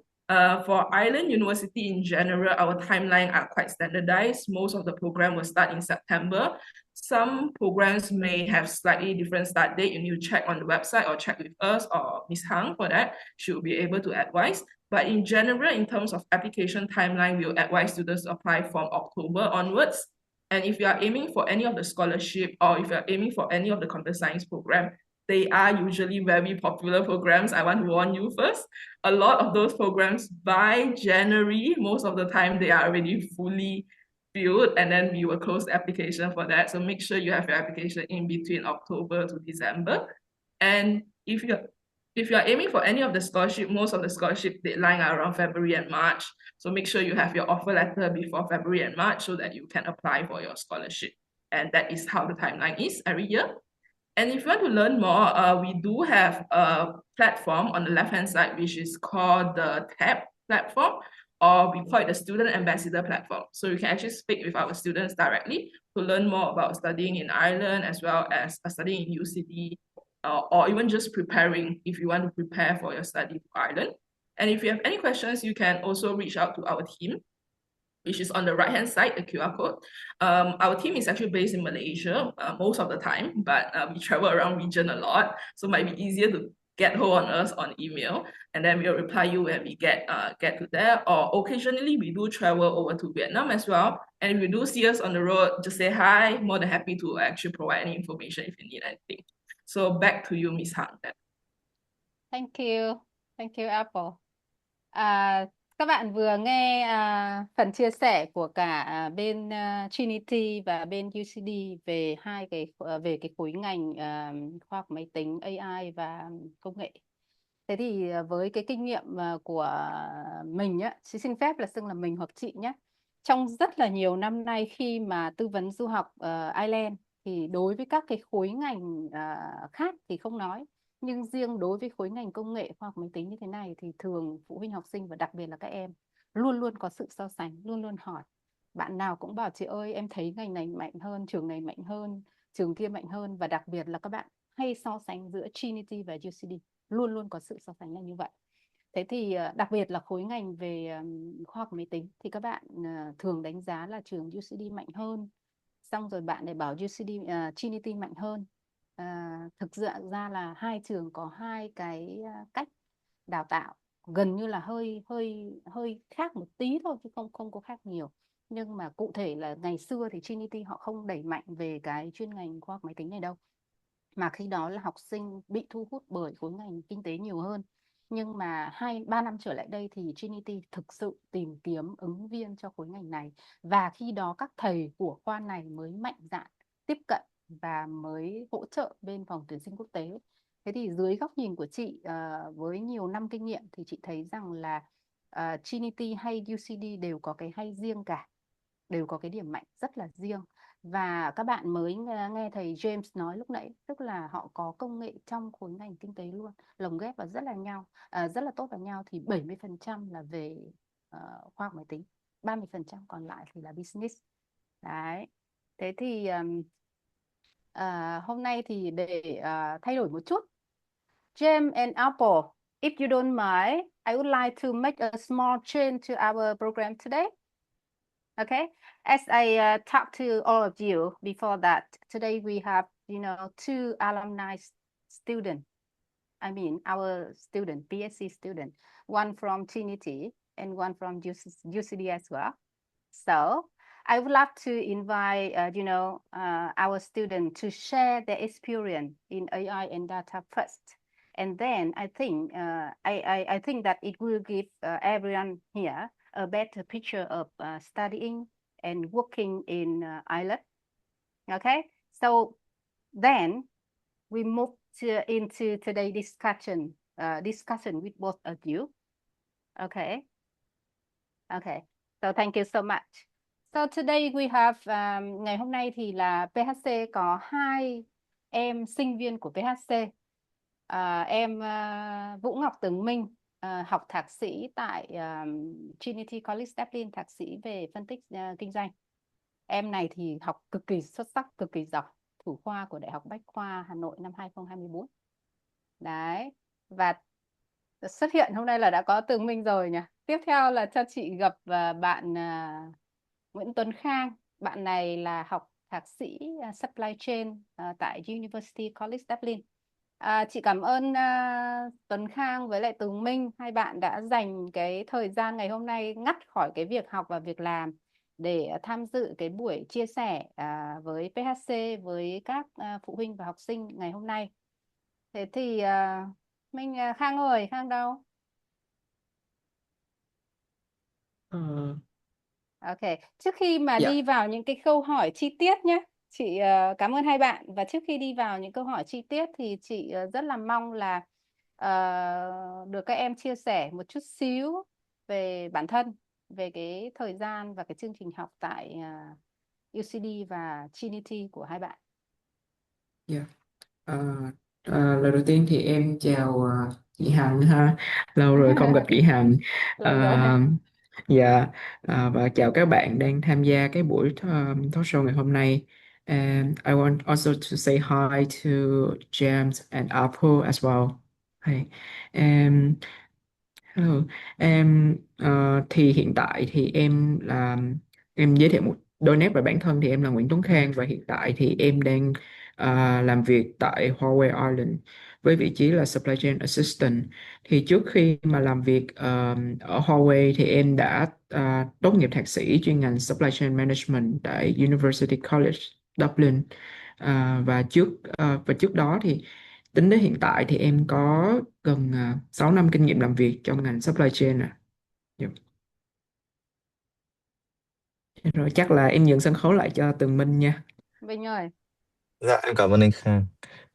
for Ireland University in general, our timeline are quite standardized. Most of the program will start in September. Some programs may have slightly different start date. You need to check on the website or check with us or Ms. Hang for that. She will be able to advise. But in general, in terms of application timeline, we will advise students to apply from October onwards. And if you are aiming for any of the scholarship or if you're aiming for any of the computer science program, they are usually very popular programs. I want to warn you first. A lot of those programs by January, most of the time they are already fully filled, and then we will close the application for that. So make sure you have your application in between October to December. And if you're aiming for any of the scholarship, most of the scholarship deadline are around February and March. So make sure you have your offer letter before February and March so that you can apply for your scholarship. And that is how the timeline is every year. And if you want to learn more, we do have a platform on the left-hand side, which is called the TAB platform, or we call it the Student Ambassador platform. So you can actually speak with our students directly to learn more about studying in Ireland, as well as studying in UCD, or even just preparing if you want to prepare for your study to Ireland. And if you have any questions, you can also reach out to our team, which is on the right-hand side, the QR code. Our team is actually based in Malaysia most of the time, but we travel around region a lot, so it might be easier to get hold on us on email, and then we'll reply you when we get to there. Or occasionally we do travel over to Vietnam as well, and if you do see us on the road, just say hi. More than happy to actually provide any information if you need anything. So back to you, Miss Hang. Thank you Apple. Các bạn vừa nghe phần chia sẻ của cả bên Trinity và bên UCD về về cái khối ngành khoa học máy tính, AI và công nghệ. Thế thì với cái kinh nghiệm của mình á, chị xin phép là xưng là mình hoặc chị nhé. Trong rất là nhiều năm nay khi mà tư vấn du học Ireland thì đối với các cái khối ngành khác thì không nói. Nhưng riêng đối với khối ngành công nghệ khoa học máy tính như thế này thì thường phụ huynh học sinh và đặc biệt là các em luôn luôn có sự so sánh, luôn luôn hỏi. Bạn nào cũng bảo chị ơi em thấy ngành này mạnh hơn, trường này mạnh hơn, trường kia mạnh hơn, và đặc biệt là các bạn hay so sánh giữa Trinity và UCD. Luôn luôn có sự so sánh là như vậy. Thế thì đặc biệt là khối ngành về khoa học máy tính thì các bạn thường đánh giá là trường UCD mạnh hơn. Xong rồi bạn lại bảo UCD, Trinity mạnh hơn. Thực sự ra là hai trường có hai cái cách đào tạo gần như là hơi khác một tí thôi, chứ không có khác nhiều. Nhưng mà cụ thể là ngày xưa thì Trinity họ không đẩy mạnh về cái chuyên ngành khoa học máy tính này đâu, mà khi đó là học sinh bị thu hút bởi khối ngành kinh tế nhiều hơn. Nhưng mà 2-3 năm trở lại đây thì Trinity thực sự tìm kiếm ứng viên cho khối ngành này, và khi đó các thầy của khoa này mới mạnh dạn tiếp cận và mới hỗ trợ bên phòng tuyển sinh quốc tế. Thế thì dưới góc nhìn của chị với nhiều năm kinh nghiệm thì chị thấy rằng là Trinity hay UCD đều có cái hay riêng cả, đều có cái điểm mạnh rất là riêng. Và các bạn mới nghe thầy James nói lúc nãy, tức là họ có công nghệ trong khối ngành kinh tế luôn, lồng ghép vào rất là tốt vào nhau. Thì 70% là về khoa học máy tính, 30% còn lại thì là business. Đấy. Thế thì hôm nay thì để thay đổi một chút, James and Apple, if you don't mind, I would like to make a small change to our program today. Okay, as I talked to all of you before that, today we have, two alumni students. I mean, our student, BSc student, one from Trinity and one from UCD as well. So I would love to invite, our student to share their experience in AI and data first. And then I think, I think that it will give everyone here a better picture of studying and working in Ireland. Okay, so then we move into today's discussion with both of you. Okay, so thank you so much. So today we have, ngày hôm nay thì là PHC có 2 em sinh viên của PHC. Em Vũ Ngọc Tường Minh học thạc sĩ tại Trinity College Dublin, thạc sĩ về phân tích kinh doanh. Em này thì học cực kỳ xuất sắc, cực kỳ giỏi, thủ khoa của Đại học Bách khoa Hà Nội năm 2024. Đấy, và xuất hiện hôm nay là đã có Tường Minh rồi nhỉ. Tiếp theo là cho chị gặp bạn Nguyễn Tuấn Khang. Bạn này là học thạc sĩ Supply Chain tại University College Dublin. Chị cảm ơn Tuấn Khang với lại Tường Minh, hai bạn đã dành cái thời gian ngày hôm nay ngắt khỏi cái việc học và việc làm để tham dự cái buổi chia sẻ với PHC, với các phụ huynh và học sinh ngày hôm nay. Thế thì Khang ơi, Khang đâu? Ok, trước khi mà đi vào những cái câu hỏi chi tiết nhé, chị cảm ơn hai bạn. Và trước khi đi vào những câu hỏi chi tiết thì chị rất là mong là được các em chia sẻ một chút xíu về bản thân, về cái thời gian và cái chương trình học tại UCD và Trinity của hai bạn. Ờ, Lời đầu tiên thì em chào chị Hạnh ha, lâu rồi không gặp chị Hạnh. Lâu rồi. Ờ, dạ, và chào các bạn đang tham gia cái buổi talk show ngày hôm nay. And I want also to say hi to James and Apple as well. Hi. Um, Hello. Thì hiện tại thì em giới thiệu một đôi nét về bản thân, thì em là Nguyễn Tuấn Khang và hiện tại thì em đang làm việc tại Huawei Ireland với vị trí là Supply Chain Assistant. Thì trước khi mà làm việc ở Huawei thì em đã tốt nghiệp thạc sĩ chuyên ngành Supply Chain Management tại University College Dublin. Và trước đó thì tính đến hiện tại thì em có gần 6 năm kinh nghiệm làm việc trong ngành supply chain ạ. Dạ. Thế rồi chắc là em nhường sân khấu lại cho Tường Minh nha. Vinh ơi. Dạ, em cảm ơn anh Khang.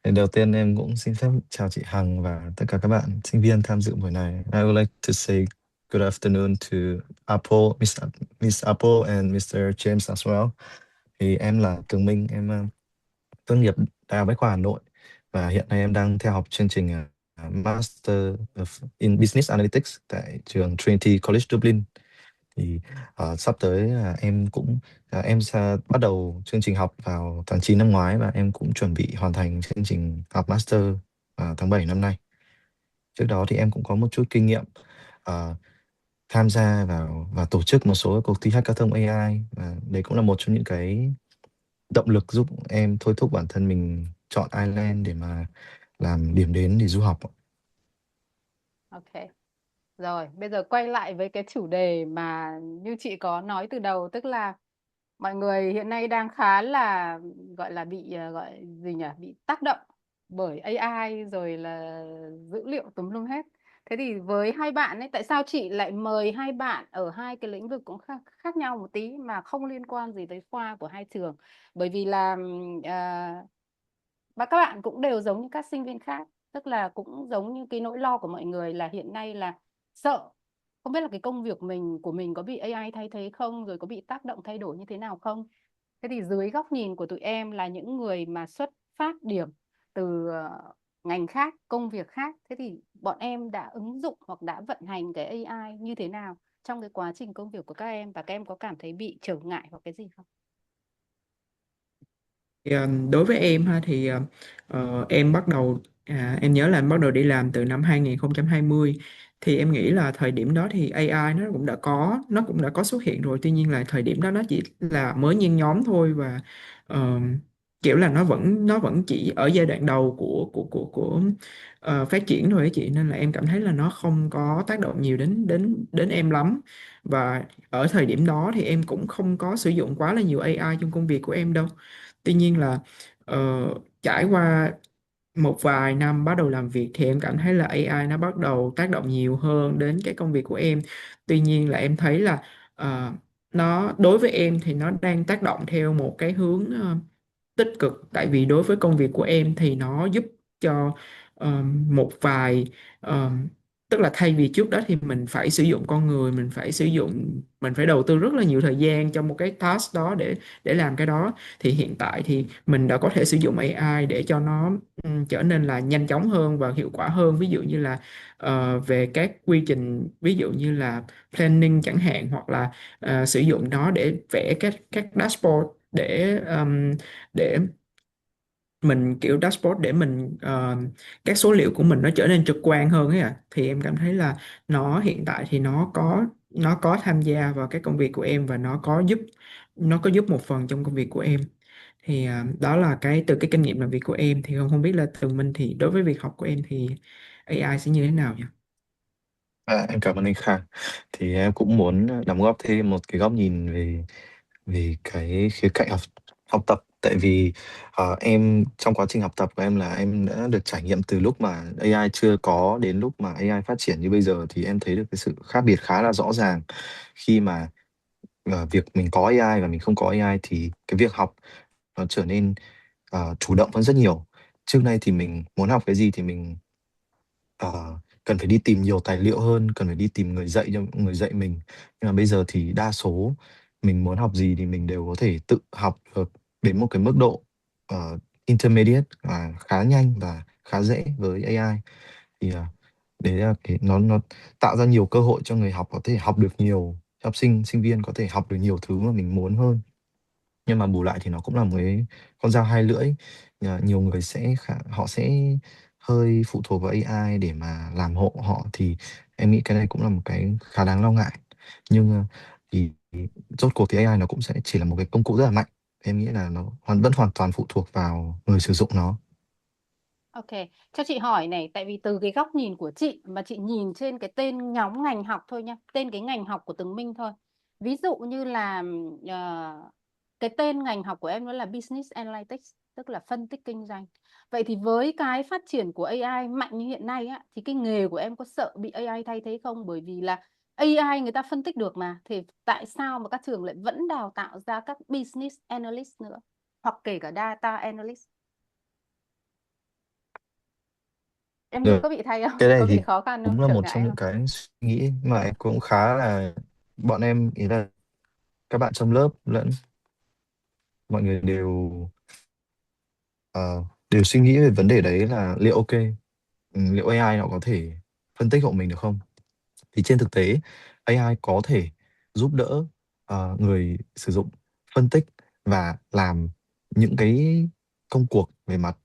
Thì đầu tiên em cũng xin phép chào chị Hằng và tất cả các bạn sinh viên tham dự buổi này. I would like to say good afternoon to Apple, Miss Apple and Mr. James as well. Thì em là Tường Minh, em tốt nghiệp Đại học Bách khoa Hà Nội và hiện nay em đang theo học chương trình Master in Business Analytics tại trường Trinity College Dublin. Thì sắp tới là em sẽ bắt đầu chương trình học vào tháng 9 năm ngoái và em cũng chuẩn bị hoàn thành chương trình học master vào tháng 7 năm nay. Trước đó thì em cũng có một chút kinh nghiệm ờ, tham gia vào và tổ chức một số cuộc thi hackathon AI, và đấy cũng là một trong những cái động lực giúp em thôi thúc bản thân mình chọn Ireland để mà làm điểm đến để du học. Ok. Rồi, bây giờ quay lại với cái chủ đề mà như chị có nói từ đầu, tức là mọi người hiện nay đang khá là gọi là bị gọi gì nhỉ? Bị tác động bởi AI rồi là dữ liệu tùm lum hết. Thế thì với hai bạn ấy, tại sao chị lại mời hai bạn ở hai cái lĩnh vực cũng khác nhau một tí mà không liên quan gì tới khoa của hai trường? Bởi vì là và các bạn cũng đều giống như các sinh viên khác, tức là cũng giống như cái nỗi lo của mọi người là hiện nay là sợ không biết là cái công việc của mình có bị AI thay thế không, rồi có bị tác động thay đổi như thế nào không. Thế thì dưới góc nhìn của tụi em là những người mà xuất phát điểm từ ngành khác, công việc khác, thế thì bọn em đã ứng dụng hoặc đã vận hành cái AI như thế nào trong cái quá trình công việc của các em, và các em có cảm thấy bị trở ngại hoặc cái gì không? Thì, đối với em ha thì em bắt đầu em nhớ là em bắt đầu đi làm từ năm 2020. Thì em nghĩ là thời điểm đó thì AI nó cũng đã có xuất hiện rồi, tuy nhiên là thời điểm đó nó chỉ là mới nhen nhóm thôi, và ờ, kiểu là nó vẫn chỉ ở giai đoạn đầu của phát triển thôi ấy chị, nên là em cảm thấy là nó không có tác động nhiều đến đến đến em lắm. Và ở thời điểm đó thì em cũng không có sử dụng quá là nhiều AI trong công việc của em đâu. Tuy nhiên là ờ, trải qua một vài năm bắt đầu làm việc thì em cảm thấy là AI nó bắt đầu tác động nhiều hơn đến cái công việc của em. Tuy nhiên là em thấy là ờ, nó đối với em thì nó đang tác động theo một cái hướng tích cực, tại vì đối với công việc của em thì nó giúp cho một vài tức là thay vì trước đó thì mình phải sử dụng con người, mình phải đầu tư rất là nhiều thời gian cho một cái task đó để làm cái đó, thì hiện tại thì mình đã có thể sử dụng AI để cho nó trở nên là nhanh chóng hơn và hiệu quả hơn, ví dụ như là về các quy trình, ví dụ như là planning chẳng hạn, hoặc là sử dụng nó để vẽ các dashboard để mình kiểu dashboard để mình các số liệu của mình nó trở nên trực quan hơn ấy thì em cảm thấy là nó hiện tại thì nó có tham gia vào cái công việc của em, và nó có giúp một phần trong công việc của em. Thì đó là từ cái kinh nghiệm làm việc của em. Thì không không biết là Tường Minh thì đối với việc học của em thì AI sẽ như thế nào nhỉ? Em cảm ơn anh Khang. Thì em cũng muốn đóng góp thêm một cái góc nhìn về về cái khía cạnh học tập, tại vì em trong quá trình học tập của em là em đã được trải nghiệm từ lúc mà AI chưa có đến lúc mà AI phát triển như bây giờ, thì em thấy được cái sự khác biệt khá là rõ ràng khi mà việc mình có AI và mình không có AI thì cái việc học nó trở nên chủ động hơn rất nhiều. Trước nay thì mình muốn học cái gì thì mình cần phải đi tìm nhiều tài liệu hơn, cần phải đi tìm người dạy mình. Nhưng mà bây giờ thì đa số mình muốn học gì thì mình đều có thể tự học được đến một cái mức độ intermediate, khá nhanh và khá dễ với AI. Thì đấy là nó tạo ra nhiều cơ hội cho người học có thể học được nhiều, học sinh sinh viên có thể học được nhiều thứ mà mình muốn hơn. Nhưng mà bù lại thì nó cũng là một cái con dao hai lưỡi. Nhiều người họ sẽ hơi phụ thuộc vào AI để mà làm hộ họ, thì em nghĩ cái này cũng là một cái khá đáng lo ngại. Nhưng thì rốt cuộc thì AI nó cũng sẽ chỉ là một cái công cụ rất là mạnh. Em nghĩ là nó vẫn hoàn toàn phụ thuộc vào người sử dụng nó. Ok, cho chị hỏi này, tại vì từ cái góc nhìn của chị mà chị nhìn trên cái tên nhóm ngành học thôi nha, tên cái ngành học của từng Minh thôi. Ví dụ như là cái tên ngành học của em nó là Business Analytics, tức là phân tích kinh doanh. Vậy thì với cái phát triển của AI mạnh như hiện nay á, thì cái nghề của em có sợ bị AI thay thế không? Bởi vì là AI người ta phân tích được mà, thì tại sao mà các trường lại vẫn đào tạo ra các Business Analyst nữa, hoặc kể cả Data Analyst? Em nghĩ Rồi, có bị thay không? cái này Có bị thì khó khăn không? cũng là Trở một ngại trong những không? cái suy nghĩ mà em cũng khá là, bọn em ý là các bạn trong lớp lẫn mọi người đều suy nghĩ về vấn đề đấy, là liệu liệu AI nó có thể phân tích hộ mình được không. Thì trên thực tế AI có thể giúp đỡ người sử dụng phân tích và làm những cái công cuộc về mặt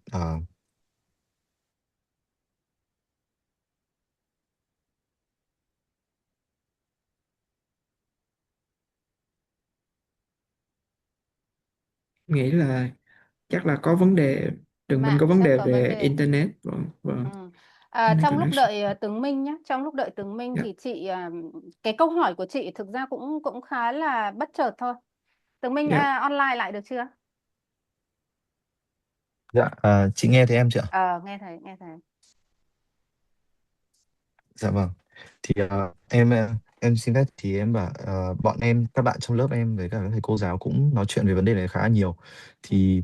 Nghĩ là chắc là có vấn đề, Trường Minh có Mạng vấn chắc đề có vấn về đề. internet. Ừ. Internet Trong lúc connection. đợi Tường Minh nhé, trong lúc đợi Tường Minh Dạ. thì cái câu hỏi của chị thực ra cũng cũng khá là bất chợt thôi. Tường Minh Dạ. online lại được chưa? dạ chị nghe thấy em chưa ạ? Nghe thấy, nghe thấy. Dạ vâng. Thì em xin phép thì em bảo bọn em, các bạn trong lớp em với cả các thầy cô giáo cũng nói chuyện về vấn đề này khá là nhiều. Thì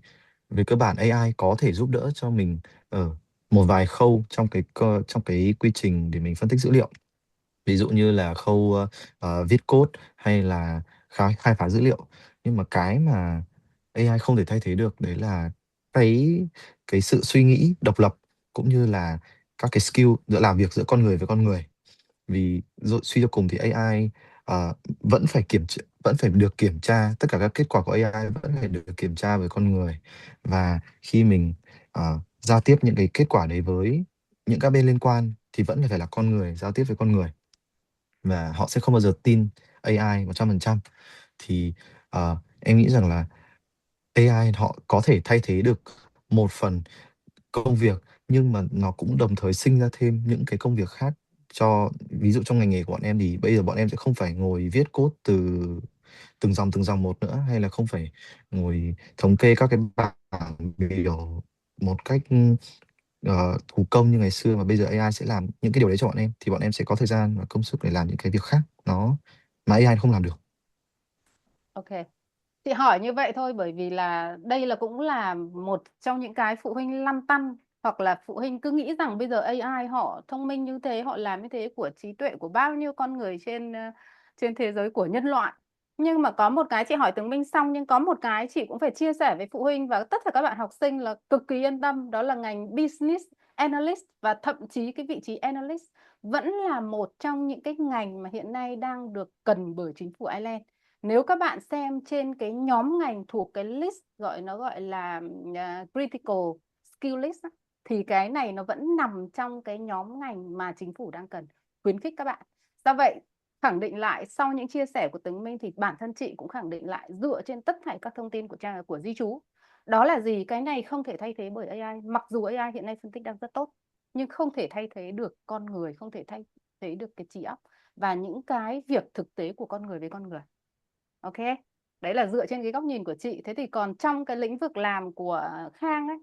về cơ bản AI có thể giúp đỡ cho mình ở một vài khâu trong cái quy trình để mình phân tích dữ liệu. Ví dụ như là khâu viết code hay là khai phá dữ liệu. Nhưng mà cái mà AI không thể thay thế được đấy là cái cái sự suy nghĩ độc lập, cũng như là các cái skill làm việc giữa con người với con người. Vì suy cho cùng thì AI vẫn phải được kiểm tra, tất cả các kết quả của AI vẫn phải được kiểm tra với con người. Và khi mình giao tiếp những cái kết quả đấy với những các bên liên quan thì vẫn phải là con người giao tiếp với con người, và họ sẽ không bao giờ tin AI 100%. Thì em nghĩ rằng là AI họ có thể thay thế được một phần công việc, nhưng mà nó cũng đồng thời sinh ra thêm những cái công việc khác. Ví dụ trong ngành nghề của bọn em thì bây giờ bọn em sẽ không phải ngồi viết code từ từng dòng một nữa, hay là không phải ngồi thống kê các cái bảng biểu một cách thủ công như ngày xưa, mà bây giờ AI sẽ làm những cái điều đấy cho bọn em, thì bọn em sẽ có thời gian và công sức để làm những cái việc khác mà AI không làm được. Ok. Chị hỏi như vậy thôi bởi vì là đây cũng là một trong những cái phụ huynh lăn tăn, hoặc là phụ huynh cứ nghĩ rằng bây giờ AI họ thông minh như thế, họ làm như thế của trí tuệ của bao nhiêu con người trên thế giới của nhân loại. Nhưng mà có một cái chị hỏi Tường Minh xong, nhưng có một cái chị cũng phải chia sẻ với phụ huynh và tất cả các bạn học sinh là cực kỳ yên tâm, đó là ngành Business Analyst và thậm chí cái vị trí Analyst vẫn là một trong những cái ngành mà hiện nay đang được cần bởi chính phủ Ireland. Nếu các bạn xem trên cái nhóm ngành thuộc cái list gọi là critical skill list á, thì cái này nó vẫn nằm trong cái nhóm ngành mà chính phủ đang cần khuyến khích các bạn. Do vậy, khẳng định lại sau những chia sẻ của Tường Minh thì bản thân chị cũng khẳng định lại dựa trên tất cả các thông tin của di trú. Đó là gì? Cái này không thể thay thế bởi AI. Mặc dù AI hiện nay phân tích đang rất tốt, nhưng không thể thay thế được con người, không thể thay thế được cái trí óc và những cái việc thực tế của con người với con người. Ok, đấy là dựa trên cái góc nhìn của chị. Thế thì còn trong cái lĩnh vực làm của Khang ấy,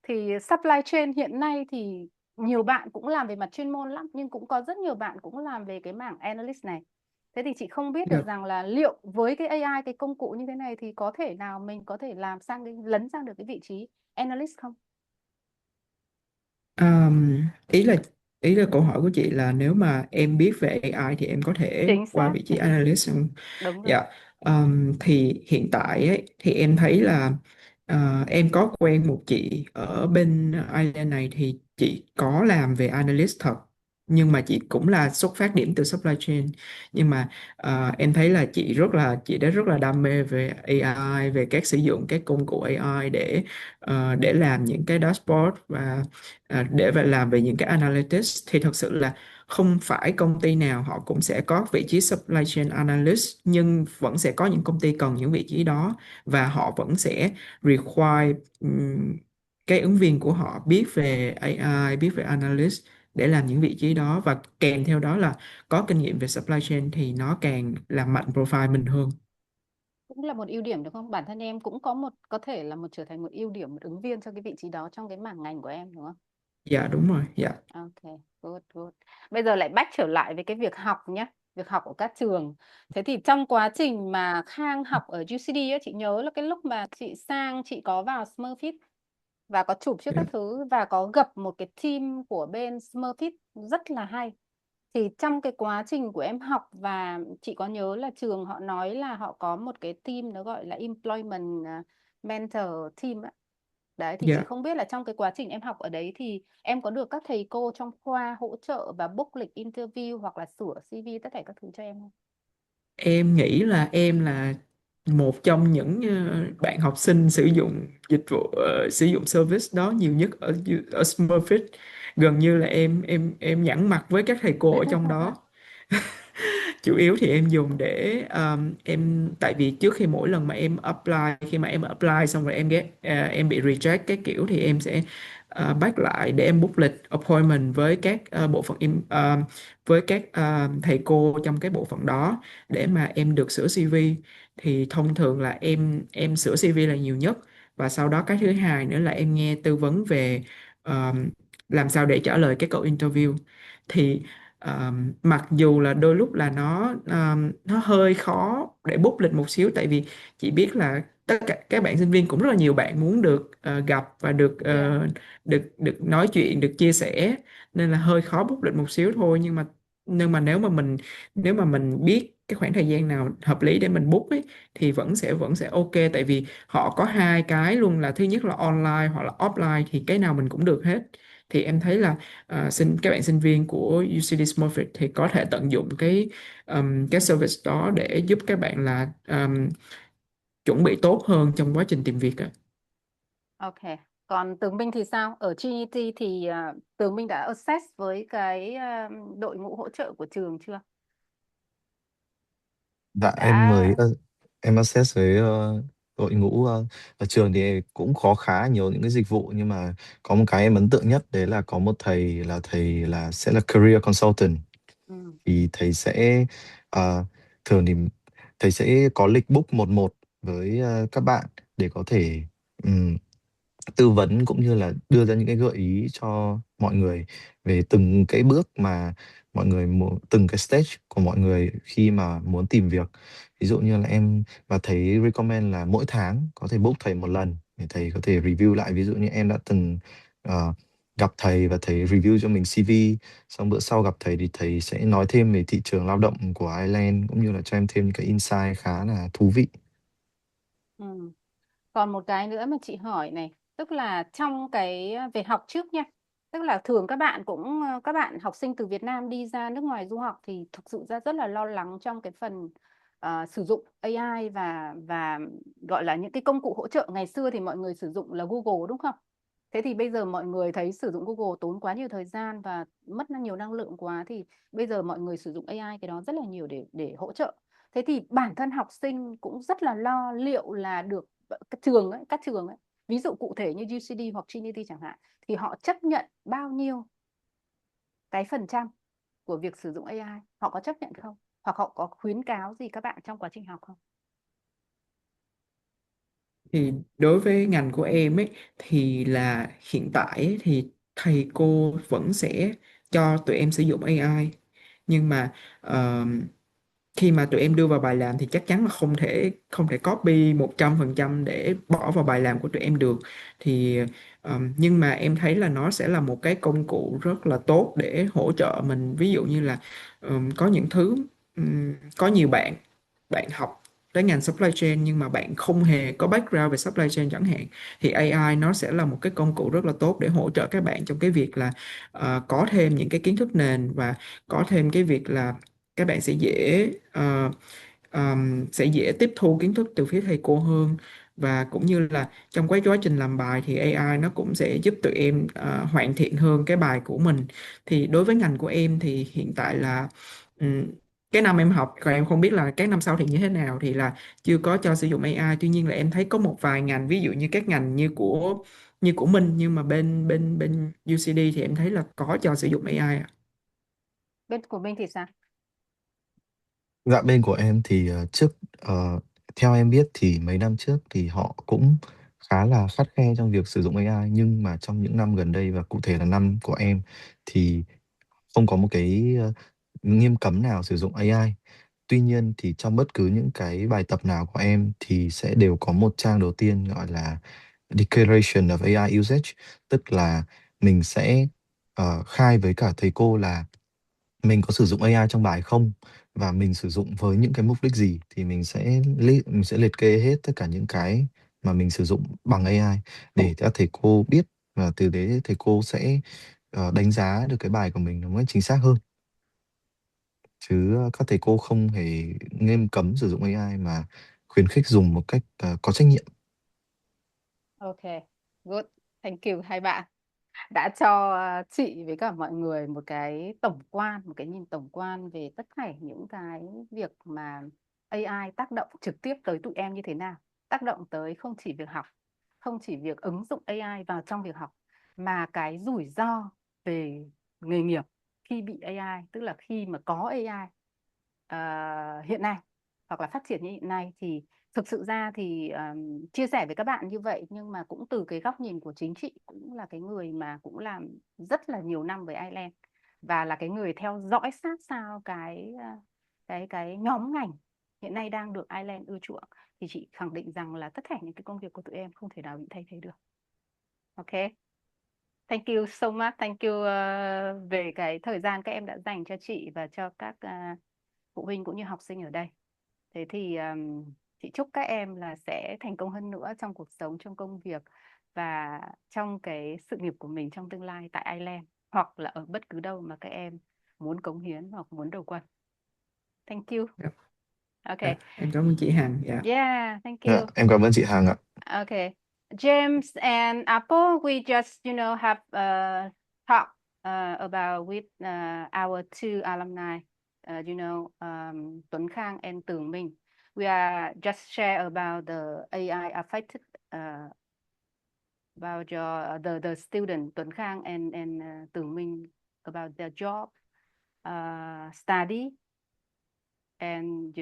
thì supply chain hiện nay thì nhiều bạn cũng làm về mặt chuyên môn lắm, nhưng cũng có rất nhiều bạn cũng làm về cái mảng analyst này. Thế thì chị không biết được Dạ. rằng là liệu với cái AI, cái công cụ như thế này thì có thể nào mình có thể lấn sang được cái vị trí analyst không? Um, ý là ý là câu hỏi của chị là nếu mà em biết về AI thì em có thể Chính qua xác, vị trí analyst không? đúng rồi. Dạ. Thì hiện tại ấy, thì em thấy là Em có quen một chị ở bên Ireland này, thì chị có làm về analyst thật, nhưng mà chị cũng là xuất phát điểm từ supply chain. Nhưng mà em thấy là chị đã rất là đam mê về AI, về các sử dụng các công cụ AI để làm những cái dashboard và làm về những cái analytics. Thì thật sự là không phải công ty nào họ cũng sẽ có vị trí supply chain analyst, nhưng vẫn sẽ có những công ty cần những vị trí đó, và họ vẫn sẽ require cái ứng viên của họ biết về AI, biết về analyst để làm những vị trí đó, và kèm theo đó là có kinh nghiệm về supply chain thì nó càng làm mạnh profile mình hơn. Cũng là một ưu điểm đúng không? Bản thân em cũng có thể là trở thành một ưu điểm, một ứng viên cho cái vị trí đó trong cái mảng ngành của em đúng không? Dạ đúng rồi, dạ. Ok, good, good. Bây giờ lại back trở lại với cái việc học nhé, việc học ở các trường. Thế thì trong quá trình mà Khang học ở UCD ấy, chị nhớ là cái lúc mà chị sang, chị có vào Smurfit và có chụp trước Dạ. các thứ và có gặp một cái team của bên Smurfit rất là hay. Thì trong cái quá trình của em học, và chị có nhớ là trường họ nói là họ có một cái team nó gọi là Employment Mentor Team á. Đấy thì chị Dạ. không biết là trong cái quá trình em học ở đấy thì em có được các thầy cô trong khoa hỗ trợ và book lịch interview hoặc là sửa CV tất cả các thứ cho em không? Em nghĩ là em là một trong những bạn học sinh sử dụng dịch vụ, sử dụng service đó nhiều nhất ở Smurfit. Gần như là em nhẵn mặt với các thầy cô ở trong đó. Chủ yếu thì em dùng để tại vì trước khi mỗi lần mà em apply, khi mà em apply xong rồi em bị reject cái kiểu, thì em sẽ back lại để em book lịch appointment với các bộ phận với các thầy cô trong cái bộ phận đó để mà em được sửa CV. Thì thông thường là em sửa CV là nhiều nhất, và sau đó cái thứ hai nữa là em nghe tư vấn về làm sao để trả lời cái câu interview. Thì mặc dù là đôi lúc là nó hơi khó để book lịch một xíu, tại vì chị biết là tất cả các bạn sinh viên cũng rất là nhiều bạn muốn được gặp và được Yeah. được nói chuyện, được chia sẻ, nên là hơi khó book lịch một xíu thôi. Nhưng mà nếu mà mình biết cái khoảng thời gian nào hợp lý để mình book ấy, thì vẫn sẽ ok, tại vì họ có hai cái luôn, là thứ nhất là online hoặc là offline, thì cái nào mình cũng được hết. Thì em thấy là các bạn sinh viên của UCD Smurfit thì có thể tận dụng cái service đó để giúp các bạn là chuẩn bị tốt hơn trong quá trình tìm việc ạ. Ok. Còn Tường Minh thì sao? Ở Trinity thì Tường Minh đã access với cái đội ngũ hỗ trợ của trường chưa? Dạ em mới Đã. em access với đội ngũ ở trường thì cũng có khá nhiều những cái dịch vụ, nhưng mà có một cái em ấn tượng nhất đấy là có một thầy là sẽ là career consultant. Ừ. Thì thầy sẽ thường thì thầy sẽ có lịch book một một với các bạn để có thể tư vấn cũng như là đưa ra những cái gợi ý cho mọi người về từng cái bước mà mọi người muốn, từng cái stage của mọi người khi mà muốn tìm việc. Ví dụ như là và thầy recommend là mỗi tháng có thể book thầy một lần để thầy có thể review lại. Ví dụ như em đã từng gặp thầy và thầy review cho mình CV, xong bữa sau gặp thầy thì thầy sẽ nói thêm về thị trường lao động của Ireland, cũng như là cho em thêm những cái insight khá là thú vị. Ừ. Còn một cái nữa mà chị hỏi này, tức là trong cái về học trước nha, tức là thường các bạn học sinh từ Việt Nam đi ra nước ngoài du học thì thực sự ra rất là lo lắng trong cái phần sử dụng AI và gọi là những cái công cụ hỗ trợ. Ngày xưa thì mọi người sử dụng là Google đúng không? Thế thì bây giờ mọi người thấy sử dụng Google tốn quá nhiều thời gian và mất nhiều năng lượng quá, thì bây giờ mọi người sử dụng AI cái đó rất là nhiều để hỗ trợ. Thế thì bản thân học sinh cũng rất là lo liệu là được các trường ấy, ví dụ cụ thể như UCD hoặc Trinity chẳng hạn, thì họ chấp nhận bao nhiêu cái phần trăm của việc sử dụng AI, họ có chấp nhận không? Hoặc họ có khuyến cáo gì các bạn trong quá trình học không? Thì đối với ngành của em ấy, thì là hiện tại ấy, thì thầy cô vẫn sẽ cho tụi em sử dụng AI, nhưng mà ờ, khi mà tụi em đưa vào bài làm thì chắc chắn là không thể copy 100% để bỏ vào bài làm của tụi em được. Thì nhưng mà em thấy là nó sẽ là một cái công cụ rất là tốt để hỗ trợ mình. Ví dụ như là có những thứ, có nhiều bạn bạn học tới ngành supply chain nhưng mà bạn không hề có background về supply chain chẳng hạn, thì AI nó sẽ là một cái công cụ rất là tốt để hỗ trợ các bạn trong cái việc là có thêm những cái kiến thức nền, và có thêm cái việc là các bạn sẽ dễ tiếp thu kiến thức từ phía thầy cô hơn. Và cũng như là trong quá trình làm bài thì AI nó cũng sẽ giúp tụi em hoàn thiện hơn cái bài của mình. Thì đối với ngành của em thì hiện tại là ừm, cái năm em học, còn em không biết là các năm sau thì như thế nào, thì là chưa có cho sử dụng AI. Tuy nhiên là em thấy có một vài ngành, ví dụ như các ngành như của mình, nhưng mà bên bên bên UCD thì em thấy là có cho sử dụng AI ạ. Bên của mình thì sao? Dạ bên của em thì theo em biết thì mấy năm trước thì họ cũng khá là khắt khe trong việc sử dụng AI, nhưng mà trong những năm gần đây và cụ thể là năm của em thì không có một cái nghiêm cấm nào sử dụng AI. Tuy nhiên thì trong bất cứ những cái bài tập nào của em thì sẽ đều có một trang đầu tiên gọi là Declaration of AI Usage, tức là mình sẽ khai với cả thầy cô là mình có sử dụng AI trong bài không, và mình sử dụng với những cái mục đích gì, thì mình sẽ liệt kê hết tất cả những cái mà mình sử dụng bằng AI để các thầy cô biết, và từ đấy thầy cô sẽ đánh giá được cái bài của mình nó mới chính xác hơn. Chứ các thầy cô không hề nghiêm cấm sử dụng AI mà khuyến khích dùng một cách có trách nhiệm. Ok, good. Thank you hai bạn đã cho chị với cả mọi người một cái tổng quan, một cái nhìn tổng quan về tất cả những cái việc mà AI tác động trực tiếp tới tụi em như thế nào. Tác động tới không chỉ việc học, không chỉ việc ứng dụng AI vào trong việc học, mà cái rủi ro về nghề nghiệp khi bị AI, tức là khi mà có AI hiện nay hoặc là phát triển như hiện nay. Thì thực sự ra thì chia sẻ với các bạn như vậy, nhưng mà cũng từ cái góc nhìn của chính chị, cũng là cái người mà cũng làm rất là nhiều năm với Ireland, và là cái người theo dõi sát sao cái nhóm ngành hiện nay đang được Ireland ưa chuộng, thì chị khẳng định rằng là tất cả những cái công việc của tụi em không thể nào bị thay thế được. Ok, thank you so much, thank you về cái thời gian các em đã dành cho chị và cho các phụ huynh cũng như học sinh ở đây. Thế thì chị chúc các em là sẽ thành công hơn nữa trong cuộc sống, trong công việc và trong cái sự nghiệp của mình trong tương lai tại Ireland, hoặc là ở bất cứ đâu mà các em muốn cống hiến hoặc muốn đầu quân. Thank you. Dạ. Okay. Em cảm ơn chị Hằng. Dạ. Yeah, thank Dạ, you. em cảm ơn chị Hằng ạ. Okay. James and Apple, we just, have talked about with our two alumni, 𝑡𝑟𝑖𝑛𝑔 and 𝑡𝑢𝑦𝑒. We are just share about the AI affected about your the student 𝑡𝑟𝑖𝑛𝑔 and 𝑡𝑢𝑦𝑒 about their job, study, and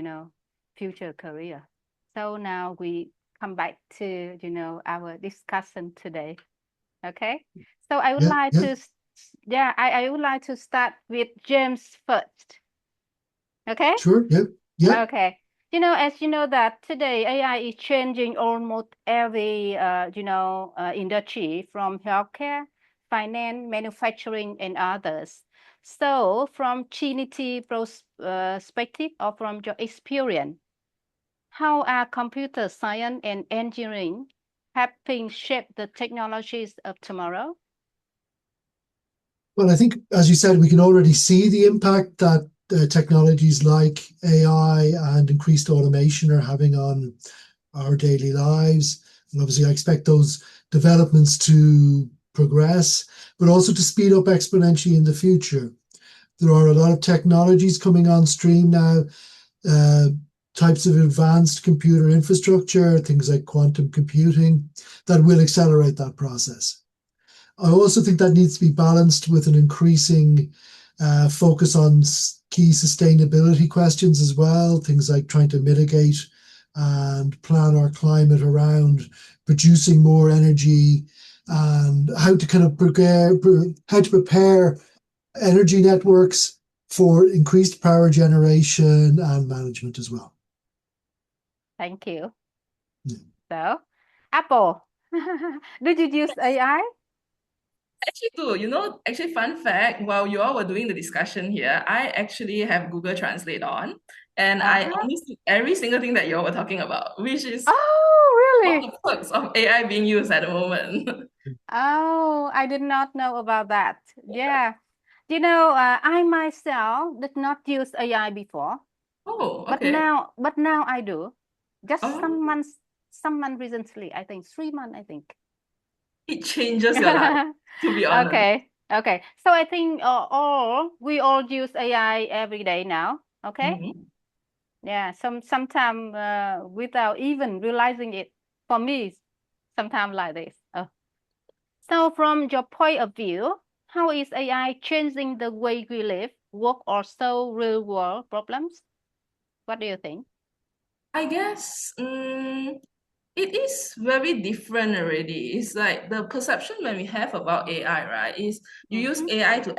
future career. So now we come back to our discussion today. Okay, so I would Yeah, like yeah, to I would like to start with James first. Okay. sure, yeah, yeah. Okay. As you know that today AI is changing almost every industry, from healthcare, finance, manufacturing, and others. So from Trinity perspective, or from your experience, how are computer science and engineering helping shape the technologies of tomorrow? Well, I think, as you said, we can already see the impact that technologies like AI and increased automation are having on our daily lives. And obviously, I expect those developments to progress, but also to speed up exponentially in the future. There are a lot of technologies coming on stream now, types of advanced computer infrastructure, things like quantum computing, that will accelerate that process. I also think that needs to be balanced with an increasing focus on key sustainability questions as well, things like trying to mitigate and plan our climate around producing more energy, and how to kind of prepare energy networks for increased power generation and management as well. Thank you. Yeah. So, Apple, did you use AI? Actually do. You know, actually, fun fact, while you all were doing the discussion here, I actually have Google Translate on, and I Uh-huh. understood every single thing that you all were talking about, which is Oh, all really? the perks of AI being used at the moment. Oh, I did not know about that. Yeah. You know, I myself did not use AI before, Oh, but okay. now I do. Just Oh, some months recently, I think 3 months, I think. it changes your life, to be honest. Okay. So I think we all use AI every day now. Okay. Mhm. Yeah. Sometimes without even realizing it. For me, sometimes like this. So from your point of view, how is AI changing the way we live, work, or solve real world problems? What do you think? I guess it is very different already. It's like the perception when we have about AI, right, is you use Mm-hmm. AI to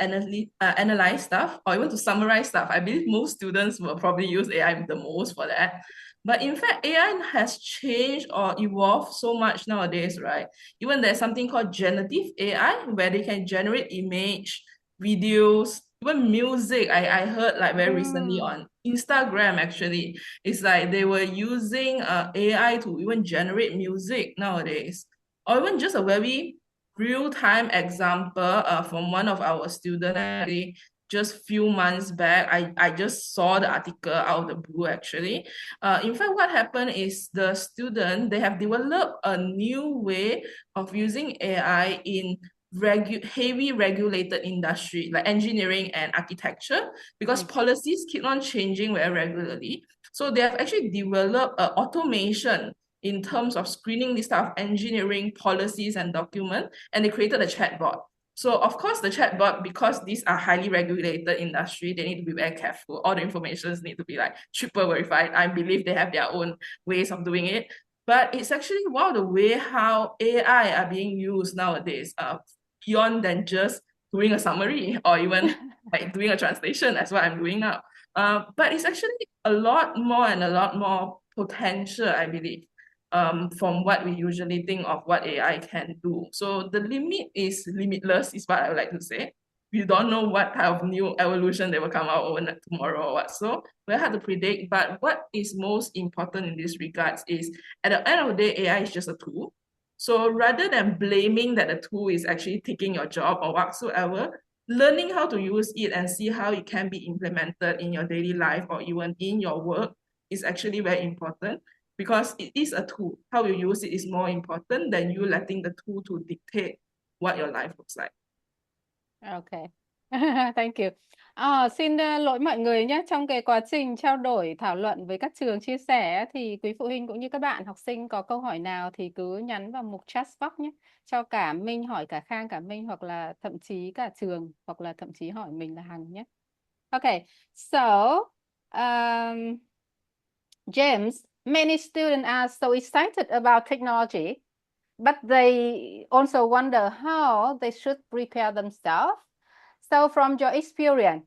analyze stuff or even to summarize stuff. I believe most students will probably use AI the most for that. But in fact, AI has changed or evolved so much nowadays, right? Even there's something called generative AI where they can generate image, videos, even music. I heard like very recently Mm. on Instagram actually. It's like they were using AI to even generate music nowadays, or even just a very real-time example from one of our students actually just few months back. I just saw the article out of the blue actually. In fact, what happened is the student, they have developed a new way of using AI in heavy regulated industry like engineering and architecture because policies keep on changing very regularly. So they have actually developed automation in terms of screening this type of engineering policies and documents, and they created a chatbot. So of course the chatbot, because these are highly regulated industry, they need to be very careful. All the informations need to be like triple verified. I believe they have their own ways of doing it. But it's actually wow, the way how AI are being used nowadays, beyond than just doing a summary or even like doing a translation, as what I'm doing now. But it's actually a lot more and a lot more potential, I believe, from what we usually think of what AI can do. So the limit is limitless, is what I would like to say. We don't know what type of new evolution they will come out over tomorrow or what. So very hard to predict. But what is most important in this regards is at the end of the day, AI is just a tool. So rather than blaming that the tool is actually taking your job or whatsoever, learning how to use it and see how it can be implemented in your daily life or even in your work is actually very important because it is a tool. How you use it is more important than you letting the tool to dictate what your life looks like. Okay. Thank you. Xin lỗi mọi người nhé. Trong cái quá trình trao đổi thảo luận với các trường chia sẻ thì quý phụ huynh cũng như các bạn học sinh có câu hỏi nào thì cứ nhắn vào mục chat box nhé. Cho cả Minh hỏi cả Khang cả Minh hoặc là thậm chí cả trường hoặc là thậm chí hỏi mình là Hằng nhé. Okay. So, James, many students are so excited about technology, but they also wonder how they should prepare themselves. So from your experience,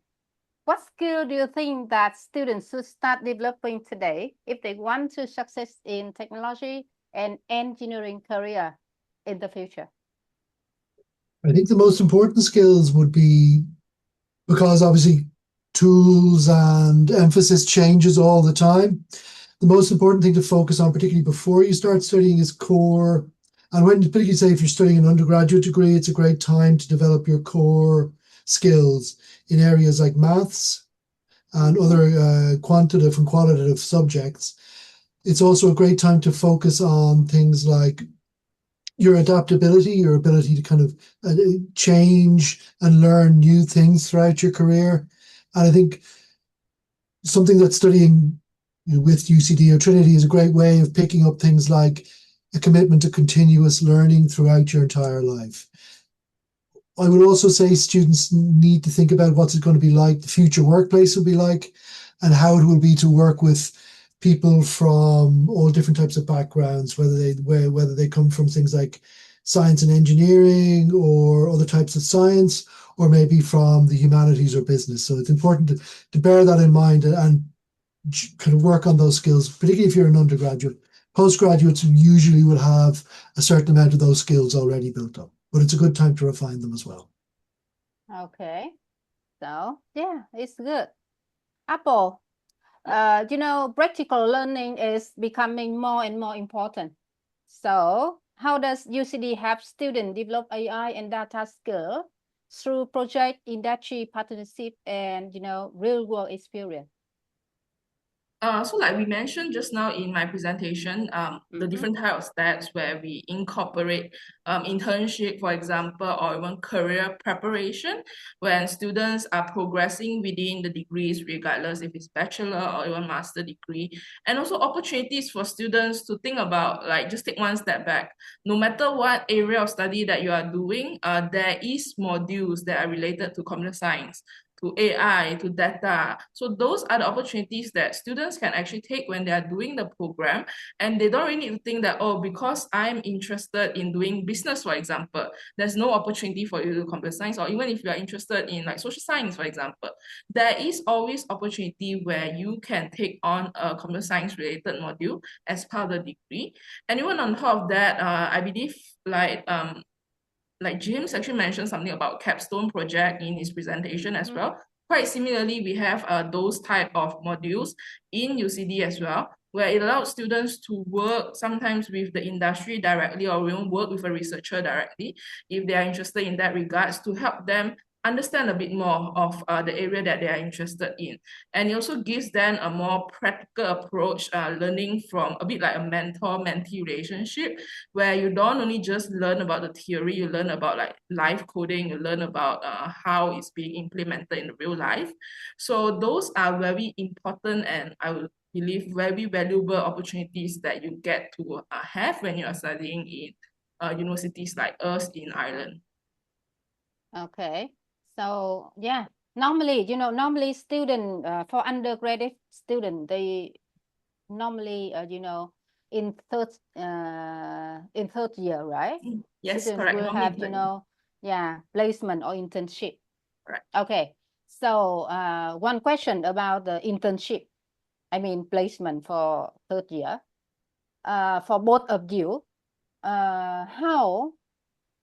what skill do you think that students should start developing today if they want to success in technology and engineering career in the future? I think the most important skills would be, because obviously tools and emphasis changes all the time, the most important thing to focus on, particularly before you start studying, is core. And when, particularly say if you're studying an undergraduate degree, it's a great time to develop your core skills in areas like maths and other quantitative and qualitative subjects. It's also a great time to focus on things like your adaptability, your ability to kind of change and learn new things throughout your career. And I think something that studying with UCD or Trinity is a great way of picking up things like a commitment to continuous learning throughout your entire life. I would also say students need to think about what's it going to be like, the future workplace will be like, and how it will be to work with people from all different types of backgrounds, whether they come from things like science and engineering or other types of science, or maybe from the humanities or business. So it's important to bear that in mind and kind of work on those skills, particularly if you're an undergraduate. Postgraduates usually will have a certain amount of those skills already built up. but it's a good time to refine them as well. Okay. So yeah, it's good. Apple, you know, practical learning is becoming more and more important. So how does UCD help students develop AI and data skill through project, industry partnership, and, you know, real world experience? So like we mentioned just now in my presentation, the different type of steps where we incorporate internship, for example, or even career preparation when students are progressing within the degrees, regardless if it's bachelor or even master degree, and also opportunities for students to think about, like, just take one step back. No matter what area of study that you are doing, there is modules that are related to computer science, to AI, to data. So those are the opportunities that students can actually take when they are doing the program. And they don't really need to think that, oh, because I'm interested in doing business, for example, there's no opportunity for you to do computer science. Or even if you are interested in like social science, for example, there is always opportunity where you can take on a computer science related module as part of the degree. And even on top of that, I believe like James actually mentioned something about capstone project in his presentation as well. Quite similarly, we have those type of modules in UCD as well, where it allows students to work sometimes with the industry directly or even work with a researcher directly if they are interested in that regards, to help them understand a bit more of the area that they are interested in. And it also gives them a more practical approach, learning from a bit like a mentor-mentee relationship, where you don't only just learn about the theory, you learn about like live coding, you learn about how it's being implemented in real life. So those are very important, and I would believe very valuable opportunities that you get to have when you are studying in universities like us in Ireland. Okay. So yeah, normally, you know, normally student for undergraduate student, they normally, you know, in third year, right? Yes, Students correct. will Normally have, you know, yeah, placement or internship. Right. Okay. So one question about the internship, I mean placement for third year. For both of you, how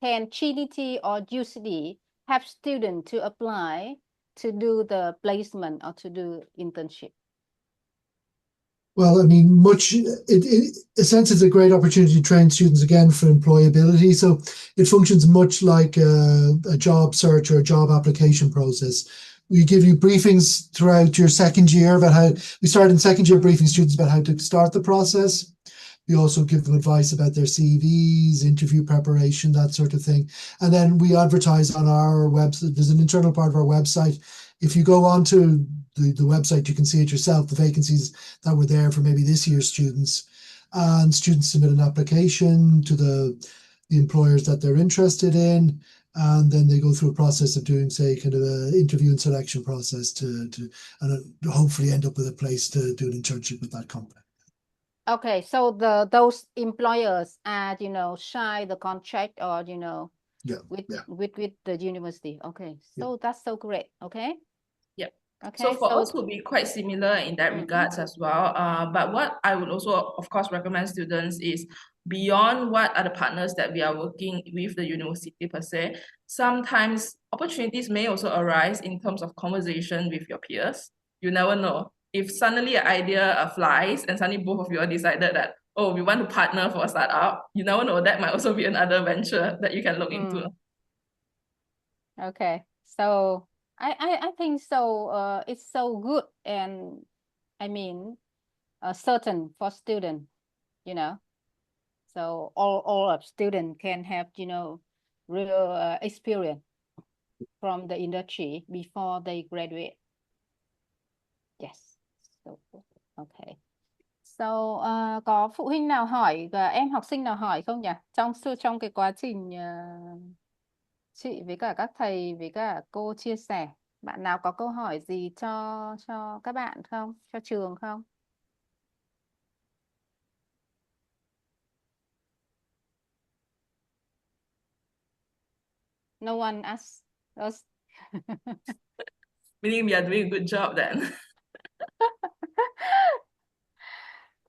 can Trinity or UCD help students to apply to do the placement or to do internship? Well, I mean, in a sense, it's a great opportunity to train students again for employability. So it functions much like a job search or a job application process. We give you briefings throughout your second year about how we start in second year briefing students about how to start the process. We also give them advice about their CVs, interview preparation, that sort of thing. And then we advertise on our website. There's an internal part of our website. If you go onto the website, you can see it yourself, the vacancies that were there for maybe this year's students. And students submit an application to the employers that they're interested in. And then they go through a process of doing, say, kind of an interview and selection process to hopefully end up with a place to do an internship with that company. Okay, so those employers are, you know, sign the contract or, you know, with the university. Okay, so that's so great. Okay. Yeah. Okay. So for us will be quite similar in that regards as well. But what I would also, of course, recommend students is beyond what are the partners that we are working with the university per se, sometimes opportunities may also arise in terms of conversation with your peers. You never know. If suddenly an idea flies and suddenly both of you are decided that, oh, we want to partner for a startup, you never know, that might also be another venture that you can look into. Okay, so I think so. It's so good, and I mean, certain for student, you know. So all of student can have, you know, real experience from the industry before they graduate. Yes. So, okay. So có phụ huynh nào hỏi và em học sinh nào hỏi không nhỉ? Trong cái quá trình chị với cả các thầy với cả cô chia sẻ, bạn nào có câu hỏi gì cho các bạn không? Cho trường không? No one asks us. Meaning we are doing a good job then.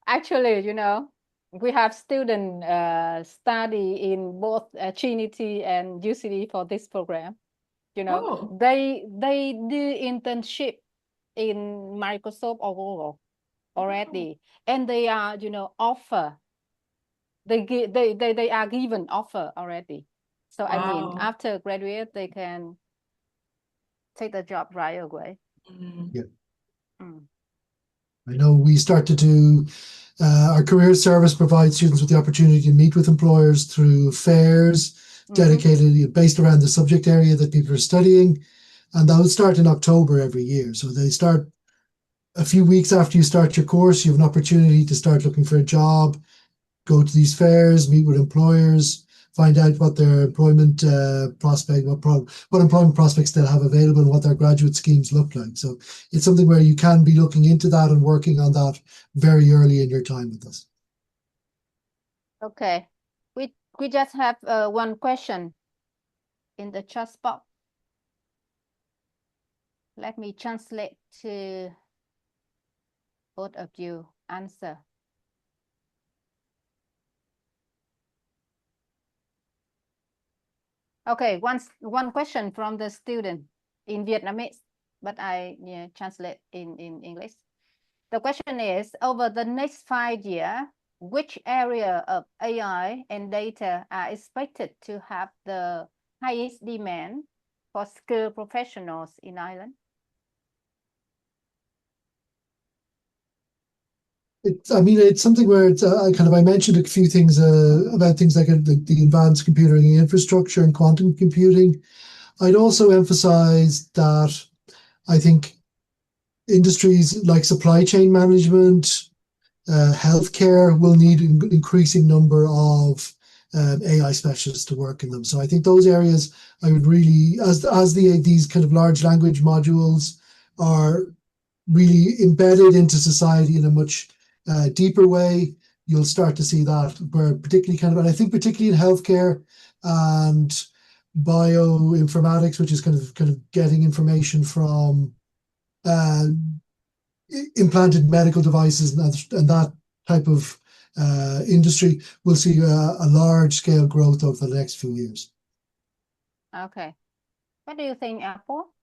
Actually, you know, we have students study in both Trinity and UCD for this program. You know, Oh, they do internship in Microsoft or Google already, and they are, you know, offer. They are given offer already. So I mean, wow. after graduate, they can take the job right away. Mm. Yeah. Mm. I know we start to do, our career service provides students with the opportunity to meet with employers through fairs dedicated, based around the subject area that people are studying. And those start in October every year. So they start a few weeks after you start your course. You have an opportunity to start looking for a job, go to these fairs, meet with employers, find out what their employment what employment prospects they'll have available and what their graduate schemes look like. So it's something where you can be looking into that and working on that very early in your time with us. Okay, we just have one question in the chat box. Let me translate to both of you answer. Okay, one question from the student in Vietnamese, but I translate in English. The question is, over the next 5 years, which area of AI and data are expected to have the highest demand for skilled professionals in Ireland? It's something where I mentioned a few things about things like the advanced computing infrastructure and quantum computing. I'd also emphasize that I think industries like supply chain management, healthcare will need an increasing number of AI specialists to work in them. So I think those areas I would really, these kind of large language modules are really embedded into society in a much deeper way, you'll start to see that, where particularly and I think particularly in healthcare and bioinformatics, which is kind of getting information from implanted medical devices and that type of industry, will see a large scale growth over the next few years. Okay. What do you think, Apple?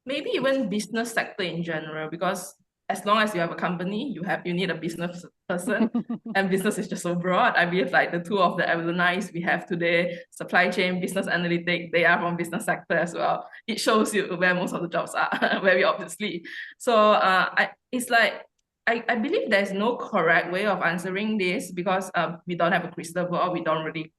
Maybe even business sector in general, because as long as you have a company, you need a business person, and business is just so broad. I believe like the two of the alumni we have today, supply chain, business analytics, they are from business sector as well. It shows you where most of the jobs are, very obviously. So I believe there's no correct way of answering this, because we don't have a crystal ball. We don't really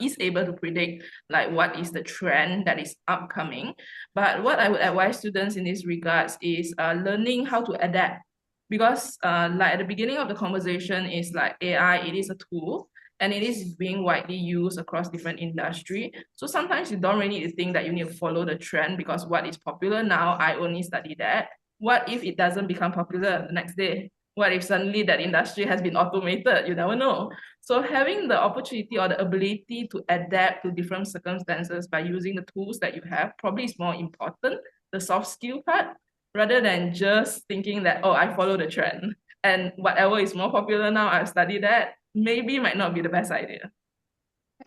is able to predict like what is the trend that is upcoming. But what I would advise students in this regards is learning how to adapt, because like at the beginning of the conversation is like AI, it is a tool and it is being widely used across different industry. So sometimes you don't really need to think that you need to follow the trend, because what is popular now, I only study that. What if it doesn't become popular the next day? What if suddenly that industry has been automated? You never know. So having the opportunity or the ability to adapt to different circumstances by using the tools that you have probably is more important, the soft skill part, rather than just thinking that, oh, I follow the trend and whatever is more popular now, I'll study that, maybe might not be the best idea.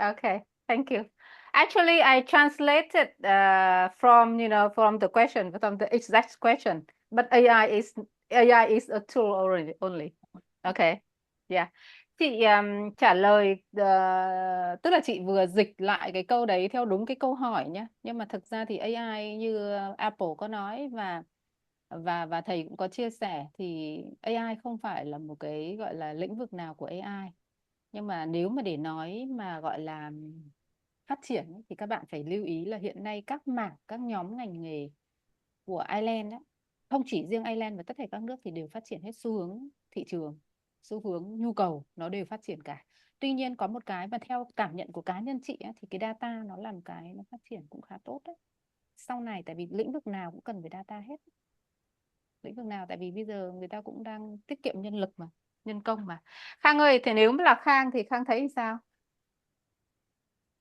Okay, thank you. Actually, I translated from the question, from the exact question, but AI is a tool only. Okay, yeah. Chị trả lời tức là chị vừa dịch lại cái câu đấy theo đúng cái câu hỏi nhé. Nhưng mà thực ra thì AI như Apple có nói và thầy cũng có chia sẻ, thì AI không phải là một cái gọi là lĩnh vực nào của AI. Nhưng mà nếu mà để nói mà gọi là phát triển ấy, thì các bạn phải lưu ý là hiện nay các mảng, các nhóm ngành nghề của Ireland ấy, không chỉ riêng Ireland mà tất cả các nước thì đều phát triển hết xu hướng thị trường, xu hướng nhu cầu nó đều phát triển cả. Tuy nhiên có một cái mà theo cảm nhận của cá nhân chị ấy, thì cái data nó làm cái nó phát triển cũng khá tốt đấy. Sau này tại vì lĩnh vực nào cũng cần về data hết. Lĩnh vực nào, tại vì bây giờ người ta cũng đang tiết kiệm nhân lực mà, nhân công mà. Khang ơi, thì nếu mà là Khang thì Khang thấy sao?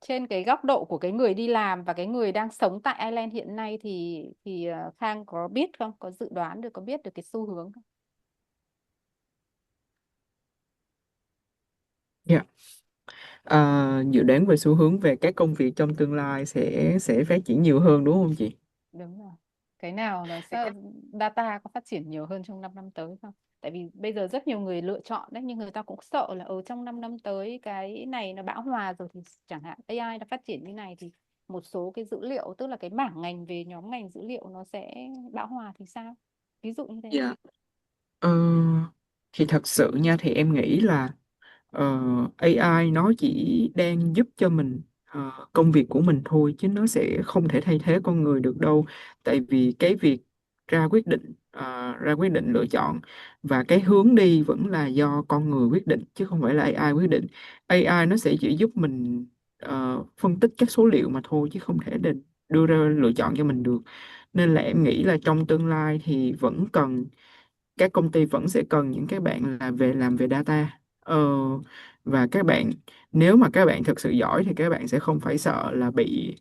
Trên cái góc độ của cái người đi làm và cái người đang sống tại Ireland hiện nay thì Khang có biết không? Có dự đoán được, có biết được cái xu hướng không? Dạ. Dự đoán về xu hướng về các công việc trong tương lai sẽ phát triển nhiều hơn đúng không chị? Đúng rồi. Cái nào nó sẽ data có phát triển nhiều hơn trong 5 năm tới không? Tại vì bây giờ rất nhiều người lựa chọn đấy, nhưng người ta cũng sợ là ở trong 5 năm tới cái này nó bão hòa rồi, thì chẳng hạn AI nó phát triển như này thì một số cái dữ liệu, tức là cái mảng ngành về nhóm ngành dữ liệu nó sẽ bão hòa thì sao? Ví dụ như thế. Dạ. Ờ, thì thật sự nha thì em nghĩ là AI nó chỉ đang giúp cho mình công việc của mình thôi, chứ nó sẽ không thể thay thế con người được đâu. Tại vì cái việc ra quyết định lựa chọn và cái hướng đi vẫn là do con người quyết định chứ không phải là AI quyết định. AI nó sẽ chỉ giúp mình phân tích các số liệu mà thôi, chứ không thể đưa ra lựa chọn cho mình được. Nên là em nghĩ là trong tương lai thì các công ty vẫn sẽ cần những cái bạn làm về data. Và nếu mà các bạn thực sự giỏi thì các bạn sẽ không phải sợ là bị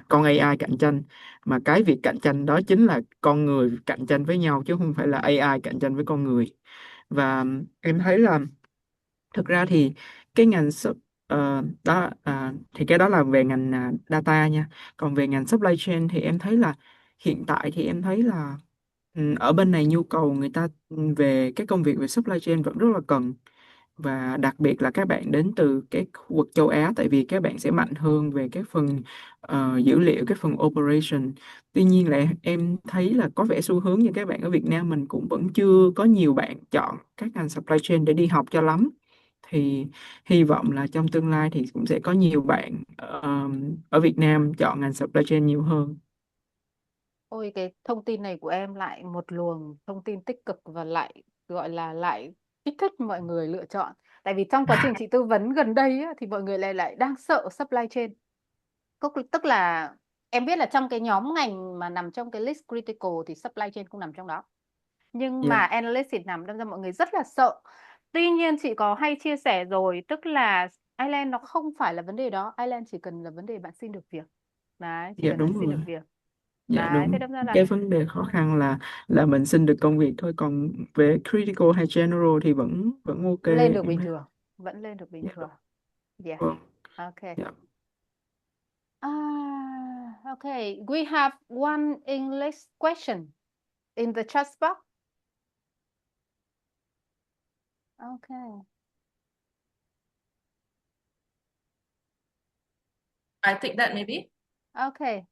con AI cạnh tranh, mà cái việc cạnh tranh đó chính là con người cạnh tranh với nhau chứ không phải là AI cạnh tranh với con người. Và em thấy là thực ra thì cái ngành thì cái đó là về ngành data nha. Còn về ngành supply chain thì em thấy là hiện tại thì em thấy là ở bên này nhu cầu người ta về cái công việc về supply chain vẫn rất là cần, và đặc biệt là các bạn đến từ cái khu vực châu Á, tại vì các bạn sẽ mạnh hơn về cái phần dữ liệu, cái phần operation. Tuy nhiên là em thấy là có vẻ xu hướng như các bạn ở Việt Nam mình cũng vẫn chưa có nhiều bạn chọn các ngành supply chain để đi học cho lắm. Thì hy vọng là trong tương lai thì cũng sẽ có nhiều bạn ở Việt Nam chọn ngành supply chain nhiều hơn. Ôi, cái thông tin này của em lại một luồng thông tin tích cực và lại gọi là lại kích thích mọi người lựa chọn. Tại vì trong quá trình chị tư vấn gần đây á, thì mọi người lại lại đang sợ supply chain. Tức là em biết là trong cái nhóm ngành mà nằm trong cái list critical thì supply chain không nằm trong đó. Nhưng mà Dạ, analyst thì nằm, đâm ra mọi người rất là sợ. Tuy nhiên chị có hay chia sẻ rồi, tức là Ireland nó không phải là vấn đề đó. Ireland chỉ cần là vấn đề bạn xin được việc. Đấy, chỉ dạ cần bạn đúng xin rồi. được việc. Dạ Đấy, thế đúng. đâm ra là Cái vấn đề khó khăn là mình xin được công việc thôi, còn về critical hay general thì vẫn vẫn ok lên được em bình thấy. thường, vẫn lên được bình Dạ thường. Yes. vâng. Okay. Dạ. Okay. We have one English question in the chat box. Okay. I take that maybe. Okay.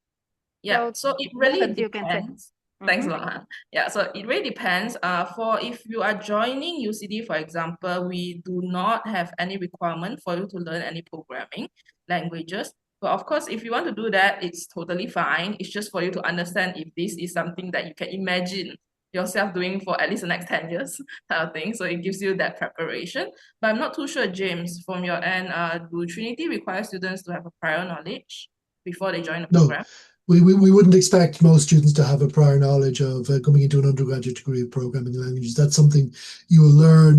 Yeah, So so it both really of you can say. depends. Thanks a Mhm. lot. Huh? Yeah, so it really depends. For if you are joining UCD, for example, we do not have any requirement for you to learn any programming languages. But of course, if you want to do that, it's totally fine. It's just for you to understand if this is something that you can imagine yourself doing for at least the next 10 years, type of thing. So it gives you that preparation. But I'm not too sure, James, from your end, do Trinity require students to have a prior knowledge before they join the No, program? we wouldn't expect most students to have a prior knowledge of coming into an undergraduate degree of programming languages. That's something you will learn.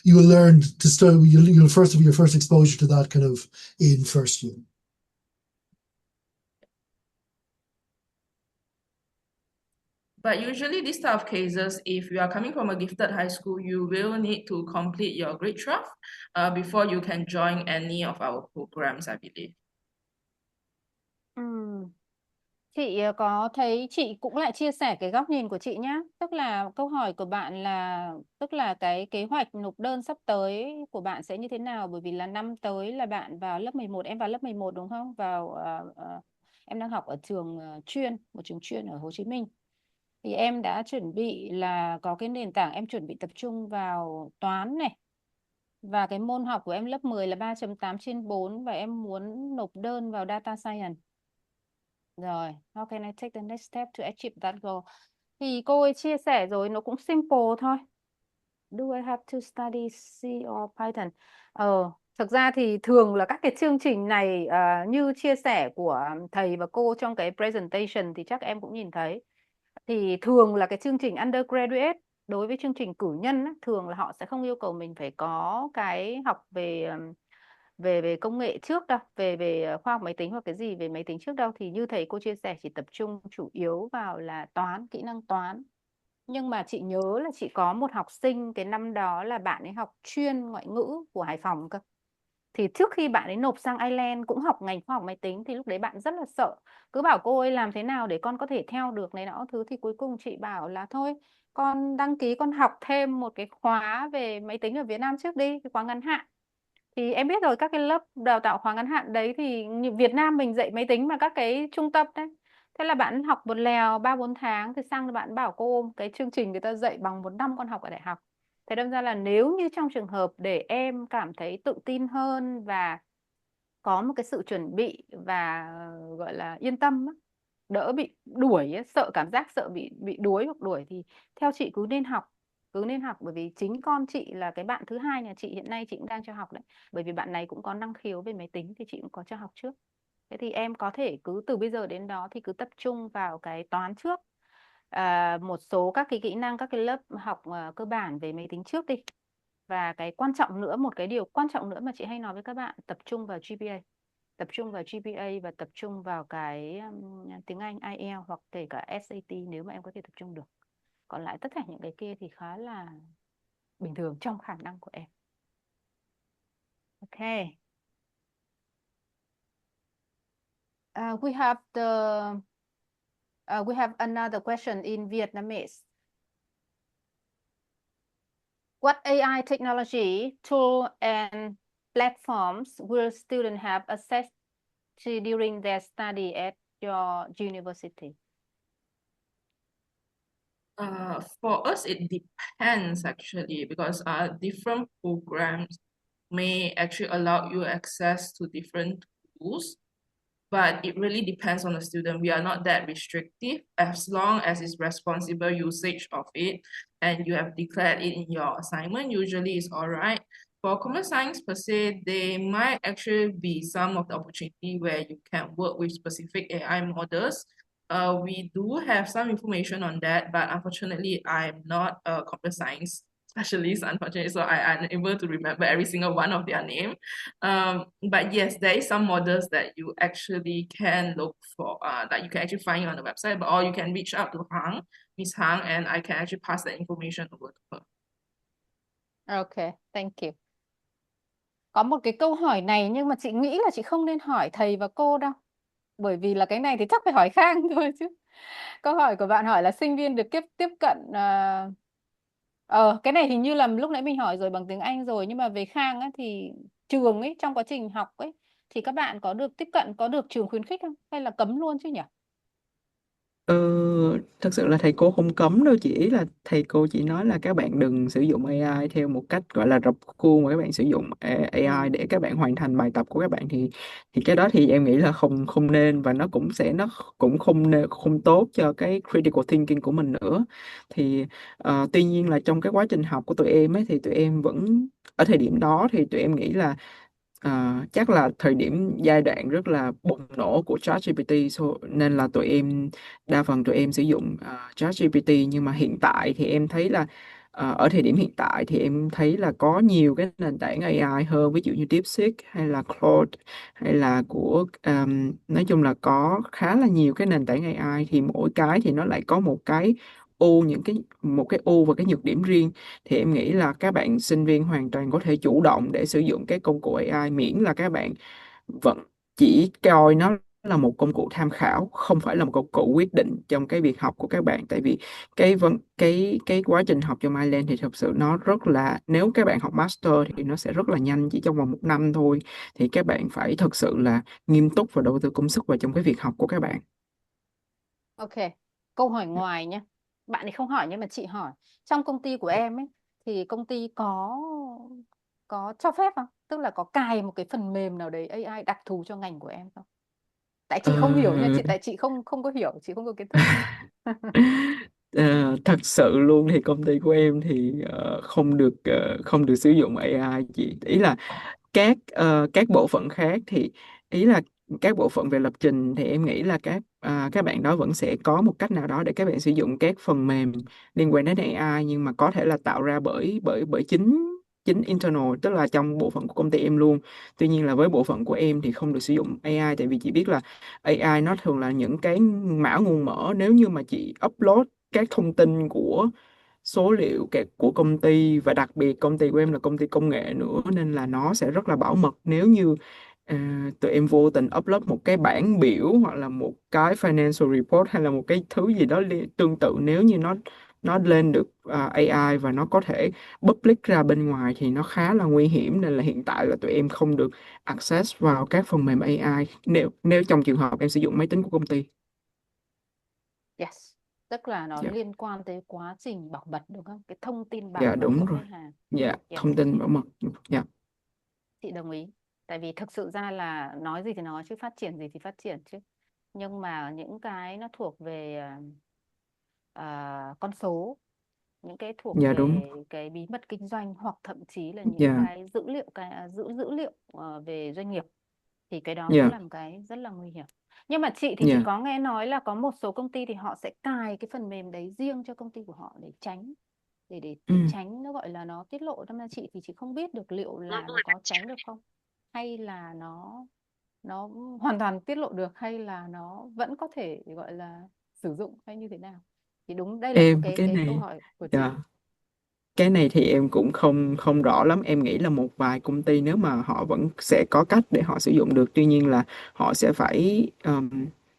You will learn to study. You'll first have your first exposure to that kind of in first year. But usually these type of cases, if you are coming from a gifted high school, you will need to complete your grade 12 before you can join any of our programs, I believe. Chị có thấy chị cũng lại chia sẻ cái góc nhìn của chị nhé. Tức là câu hỏi của bạn là tức là cái kế hoạch nộp đơn sắp tới của bạn sẽ như thế nào, bởi vì là năm tới là bạn vào lớp 11, em vào lớp 11 đúng không? Em đang học ở trường chuyên, một trường chuyên ở Hồ Chí Minh. Thì em đã chuẩn bị là có cái nền tảng, em chuẩn bị tập trung vào toán này. Và cái môn học của em lớp 10 là 3.8/4 và em muốn nộp đơn vào data science. Rồi, how can I take the next step to achieve that goal? Thì cô ấy chia sẻ rồi, nó cũng simple thôi. Do I have to study C or Python? Thực ra thì thường là các cái chương trình này như chia sẻ của thầy và cô trong cái presentation thì chắc em cũng nhìn thấy. Thì thường là cái chương trình undergraduate đối với chương trình cử nhân á, thường là họ sẽ không yêu cầu mình phải có cái học về công nghệ trước đâu, về khoa học máy tính hoặc cái gì về máy tính trước đâu. Thì như thầy cô chia sẻ chỉ tập trung chủ yếu vào là toán, kỹ năng toán. Nhưng mà chị nhớ là chị có một học sinh cái năm đó là bạn ấy học chuyên ngoại ngữ của Hải Phòng cơ. Thì trước khi bạn ấy nộp sang Ireland cũng học ngành khoa học máy tính, thì lúc đấy bạn rất là sợ, cứ bảo cô ơi làm thế nào để con có thể theo được này nọ thứ. Thì cuối cùng chị bảo là thôi con đăng ký con học thêm một cái khóa về máy tính ở Việt Nam trước đi, cái khóa ngắn hạn. Thì em biết rồi, các cái lớp đào tạo khóa ngắn hạn đấy thì như Việt Nam mình dạy máy tính mà các cái trung tâm đấy. Thế là bạn học một lèo 3-4 tháng, thì sang bạn bảo cô cái chương trình người ta dạy bằng 1 năm con học ở đại học. Thế đâm ra là nếu như trong trường hợp để em cảm thấy tự tin hơn và có một cái sự chuẩn bị và gọi là yên tâm á, đỡ bị đuổi ấy, sợ cảm giác sợ bị đuối hoặc đuổi, thì theo chị cứ nên học, cứ nên học. Bởi vì chính con chị là cái bạn thứ hai nhà chị, hiện nay chị cũng đang cho học đấy, bởi vì bạn này cũng có năng khiếu về máy tính thì chị cũng có cho học trước. Thế thì em có thể cứ từ bây giờ đến đó thì cứ tập trung vào cái toán trước, một số các cái kỹ năng, các cái lớp học cơ bản về máy tính trước đi. Và cái quan trọng nữa, một cái điều quan trọng nữa mà chị hay nói với các bạn, tập trung vào GPA, tập trung vào GPA và tập trung vào cái tiếng Anh IELTS hoặc kể cả SAT nếu mà em có thể tập trung được. Còn lại tất cả những cái kia thì khá là bình thường trong khả năng của em. Okay. We have another question in Vietnamese. What AI technology, tool and platforms will students have access to during their study at your university? For us, it depends actually, because different programs may actually allow you access to different tools, but it really depends on the student. We are not that restrictive as long as it's responsible usage of it and you have declared it in your assignment, usually it's all right. For computer science per se, there might actually be some of the opportunity where you can work with specific AI models. We do have some information on that, but unfortunately, I'm not a computer science specialist, unfortunately, so I'm unable to remember every single one of their name. But yes, there is some models that you actually can look for, that you can actually find on the website, or you can reach out to Miss Hang, and I can actually pass that information over to her. Okay, thank you. Có một cái câu hỏi này nhưng mà chị nghĩ là chị không nên hỏi thầy và cô đâu. Bởi vì là cái này thì chắc phải hỏi Khang thôi chứ. Câu hỏi của bạn hỏi là sinh viên được tiếp cận cái này hình như là lúc nãy mình hỏi rồi bằng tiếng Anh rồi, nhưng mà về Khang ấy, thì trường ấy trong quá trình học ấy thì các bạn có được tiếp cận, có được trường khuyến khích không hay là cấm luôn chứ nhỉ? Ờ, Thật sự là thầy cô không cấm đâu chị, ý là thầy cô chỉ nói là các bạn đừng sử dụng AI theo một cách gọi là rập khuôn, mà các bạn sử dụng AI để các bạn hoàn thành bài tập của các bạn thì cái đó thì em nghĩ là không không nên, và nó cũng không tốt cho cái critical thinking của mình nữa. Thì tuy nhiên là trong cái quá trình học của tụi em ấy thì tụi em vẫn ở thời điểm đó thì tụi em nghĩ là chắc là thời điểm giai đoạn rất là bùng nổ của ChatGPT, nên là đa phần tụi em sử dụng ChatGPT. Nhưng mà hiện tại thì em thấy là ở thời điểm hiện tại thì em thấy là có nhiều cái nền tảng AI hơn, ví dụ như DeepSeek hay là Claude hay là của nói chung là có khá là nhiều cái nền tảng AI, thì mỗi cái thì nó lại có một cái ưu và cái nhược điểm riêng. Thì em nghĩ là các bạn sinh viên hoàn toàn có thể chủ động để sử dụng cái công cụ AI, miễn là các bạn vẫn chỉ coi nó là một công cụ tham khảo, không phải là một công cụ quyết định trong cái việc học của các bạn. Tại vì cái quá trình học trong Ireland thì thực sự nó rất là, nếu các bạn học master thì nó sẽ rất là nhanh, chỉ trong vòng 1 năm thôi. Thì các bạn phải thực sự là nghiêm túc và đầu tư công sức vào trong cái việc học của các bạn. Ok, câu hỏi ngoài nhé. Bạn ấy không hỏi nhưng mà chị hỏi. Trong công ty của em ấy thì công ty có cho phép không? Tức là có cài một cái phần mềm nào đấy AI đặc thù cho ngành của em không? Tại chị không hiểu nha, Ờ, tại chị không có hiểu, chị không có kiến thức. Thật sự luôn thì công ty của em thì không được sử dụng AI chị. Ý là các bộ phận khác thì, ý là các bộ phận về lập trình thì em nghĩ là các bạn đó vẫn sẽ có một cách nào đó để các bạn sử dụng các phần mềm liên quan đến AI, nhưng mà có thể là tạo ra bởi bởi bởi chính chính internal, tức là trong bộ phận của công ty em luôn. Tuy nhiên là với bộ phận của em thì không được sử dụng AI, tại vì chị biết là AI nó thường là những cái mã nguồn mở. Nếu như mà chị upload các thông tin của số liệu của công ty, và đặc biệt công ty của em là công ty công nghệ nữa, nên là nó sẽ rất là bảo mật. Nếu như tụi em vô tình upload một cái bảng biểu hoặc là một cái financial report hay là một cái thứ gì đó tương tự, nếu như nó lên được AI và nó có thể public ra bên ngoài thì nó khá là nguy hiểm, nên là hiện tại là tụi em không được access vào các phần mềm AI nếu trong trường hợp em sử dụng máy tính của công ty. Yes, tức là nó Dạ, liên quan tới quá trình bảo mật đúng không? Cái thông tin bảo dạ mật đúng của rồi. khách hàng. Dạ, Yes, thông tin bảo mật. Dạ, chị đồng ý. Tại vì thực sự ra là nói gì thì nói chứ phát triển gì thì phát triển chứ. Nhưng mà những cái nó thuộc về con số, những cái thuộc dạ đúng. về cái bí mật kinh doanh, hoặc thậm chí là những Dạ, cái dữ liệu, dữ liệu về doanh nghiệp, thì cái đó cũng dạ, là một cái rất là nguy hiểm. Nhưng mà chị thì chị dạ. có nghe nói là có một số công ty thì họ sẽ cài cái phần mềm đấy riêng cho công ty của họ để tránh, Ừ. để tránh nó gọi là nó tiết lộ. Đâm ra chị thì chị không biết được liệu là nó có tránh được không, hay là nó hoàn toàn tiết lộ được, hay là nó vẫn có thể gọi là sử dụng hay như thế nào. Thì đúng, đây là một Em cái cái câu này, hỏi của chị. dạ, cái này thì em cũng không không rõ lắm. Em nghĩ là một vài công ty nếu mà họ vẫn sẽ có cách để họ sử dụng được, tuy nhiên là họ sẽ phải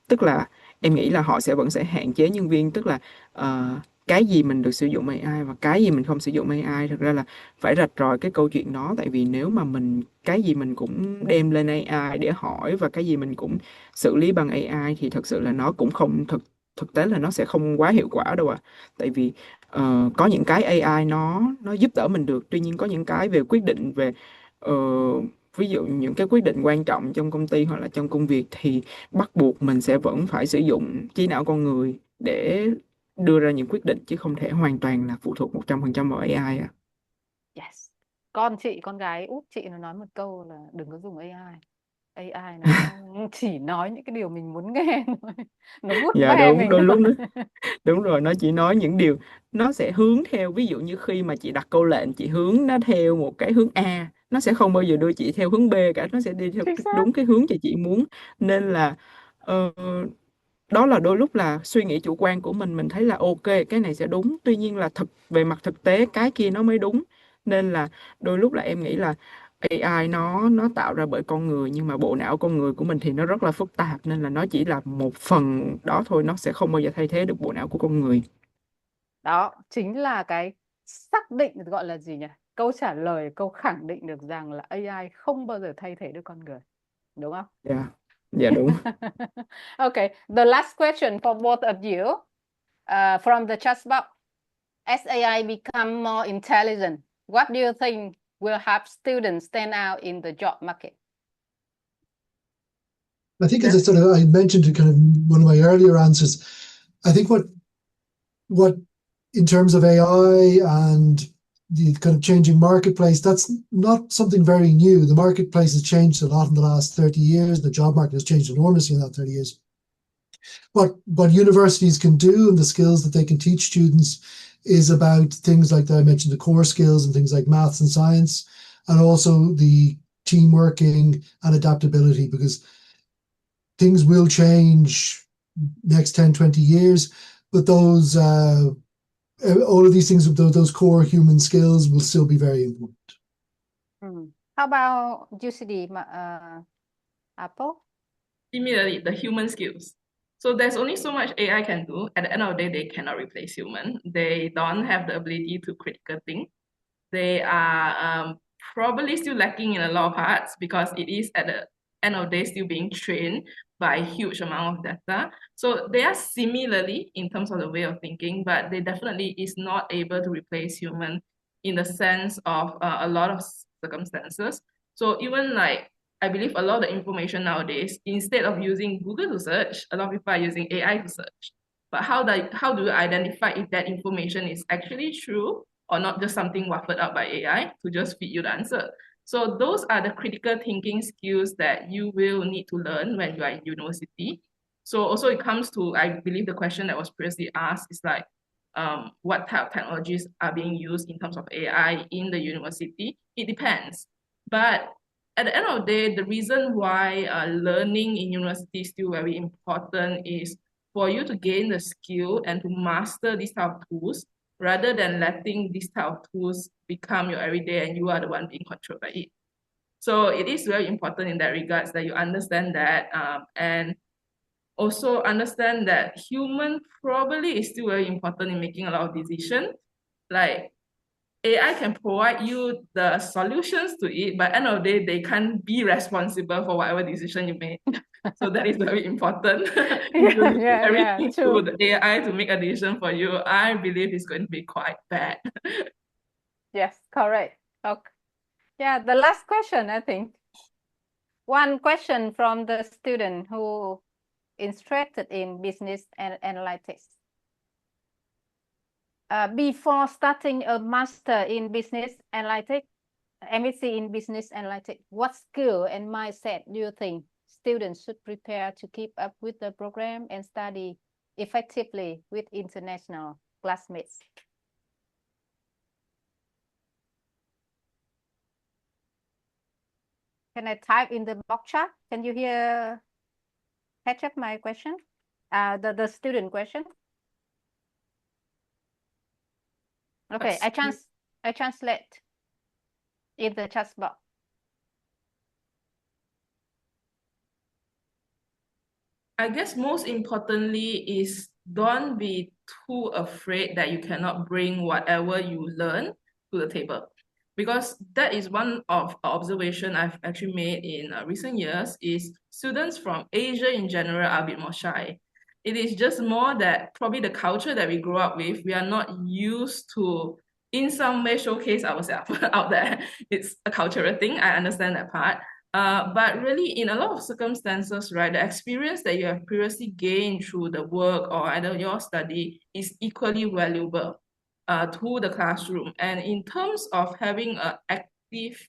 tức là em nghĩ là họ vẫn sẽ hạn chế nhân viên, tức là cái gì mình được sử dụng AI và cái gì mình không sử dụng AI, thực ra là phải rạch ròi cái câu chuyện đó. Tại vì nếu mà cái gì mình cũng đem lên AI để hỏi và cái gì mình cũng xử lý bằng AI thì thực sự là nó cũng không thực tế là nó sẽ không quá hiệu quả đâu ạ. Tại vì có những cái AI nó giúp đỡ mình được, tuy nhiên có những cái về quyết định về ờ, ví dụ những cái quyết định quan trọng trong công ty hoặc là trong công việc thì bắt buộc mình sẽ vẫn phải sử dụng trí não con người để đưa ra những quyết định, chứ không thể hoàn toàn là phụ thuộc 100% vào AI ạ. Yes. Con chị, con gái út chị nó nói một câu là đừng có dùng AI. AI nó chỉ nói những cái điều mình muốn nghe thôi. Nó vuốt Dạ ve đúng, mình đôi lúc thôi. đúng rồi, nó chỉ nói những điều, nó sẽ hướng theo, ví dụ như khi mà chị đặt câu lệnh chị hướng nó theo một cái hướng A, nó sẽ không bao giờ đưa chị theo hướng B cả, nó sẽ đi theo Chính xác. đúng cái hướng mà chị muốn. Nên là ờ, đó là đôi lúc là suy nghĩ chủ quan của mình thấy là ok cái này sẽ đúng, tuy nhiên là về mặt thực tế cái kia nó mới đúng. Nên là đôi lúc là em nghĩ là AI nó tạo ra bởi con người, nhưng mà bộ não con người của mình thì nó rất là phức tạp, nên là nó chỉ là một phần đó thôi, nó sẽ không bao giờ thay thế được bộ não của con người. Đó chính là cái xác định, gọi là gì nhỉ? Câu trả lời, câu khẳng định được rằng là AI không bao giờ thay thế được con người. Đúng không? Dạ, dạ đúng. Okay, the last question for both of you from the chat box. As AI become more intelligent, what do you think will help students stand out in the job market? I think, as I mentioned in kind of one of my earlier answers, I think what in terms of AI and the kind of changing marketplace, that's not something very new. The marketplace has changed a lot in the last 30 years. The job market has changed enormously in that 30 years. What universities can do and the skills that they can teach students is about things like that. I mentioned the core skills and things like maths and science, and also the team working and adaptability, because things will change next 10, 20 years, but those all of these things, those core human skills will still be very important. How about UCD, Apple? Similarly, the human skills. So there's only so much AI can do. At the end of the day, they cannot replace human. They don't have the ability to critical think. They are probably still lacking in a lot of parts because it is at the end of the day still being trained by a huge amount of data. So they are similarly in terms of the way of thinking, but they definitely is not able to replace human in the sense of a lot of circumstances. So even like I believe a lot of the information nowadays, instead of using Google to search, a lot of people are using AI to search. But how do you identify if that information is actually true or not just something waffled up by AI to just feed you the answer? So those are the critical thinking skills that you will need to learn when you are in university. So also it comes to, I believe the question that was previously asked is like, what type of technologies are being used in terms of AI in the university? It depends. But at the end of the day, the reason why learning in university is still very important is for you to gain the skill and to master these type of tools rather than letting these type of tools become your everyday and you are the one being controlled by it. So it is very important in that regards that you understand that and also understand that human probably is still very important in making a lot of decisions. Like AI can provide you the solutions to it, but at the end of the day, they can't be responsible for whatever decision you make. So that is very important. If you leave everything to the AI to make a decision for you, I believe it's going to be quite bad. Yes, correct. Okay. Yeah, the last question, I think. One question from the student who interested in business and analytics. Before starting a master in business analytics, MSc in business analytics, what skill and mindset do you think students should prepare to keep up with the program and study effectively with international classmates? Can I type in the box chat? Can you hear, catch up my question? The student question. Okay, I translate in the chat box. I guess most importantly is don't be too afraid that you cannot bring whatever you learn to the table. Because that is one of observation I've actually made in recent years is students from Asia in general are a bit more shy. It is just more that probably the culture that we grew up with, we are not used to in some way showcase ourselves out there. It's a cultural thing, I understand that part. But really, in a lot of circumstances, right, the experience that you have previously gained through the work or either your study is equally valuable to the classroom. And in terms of having an active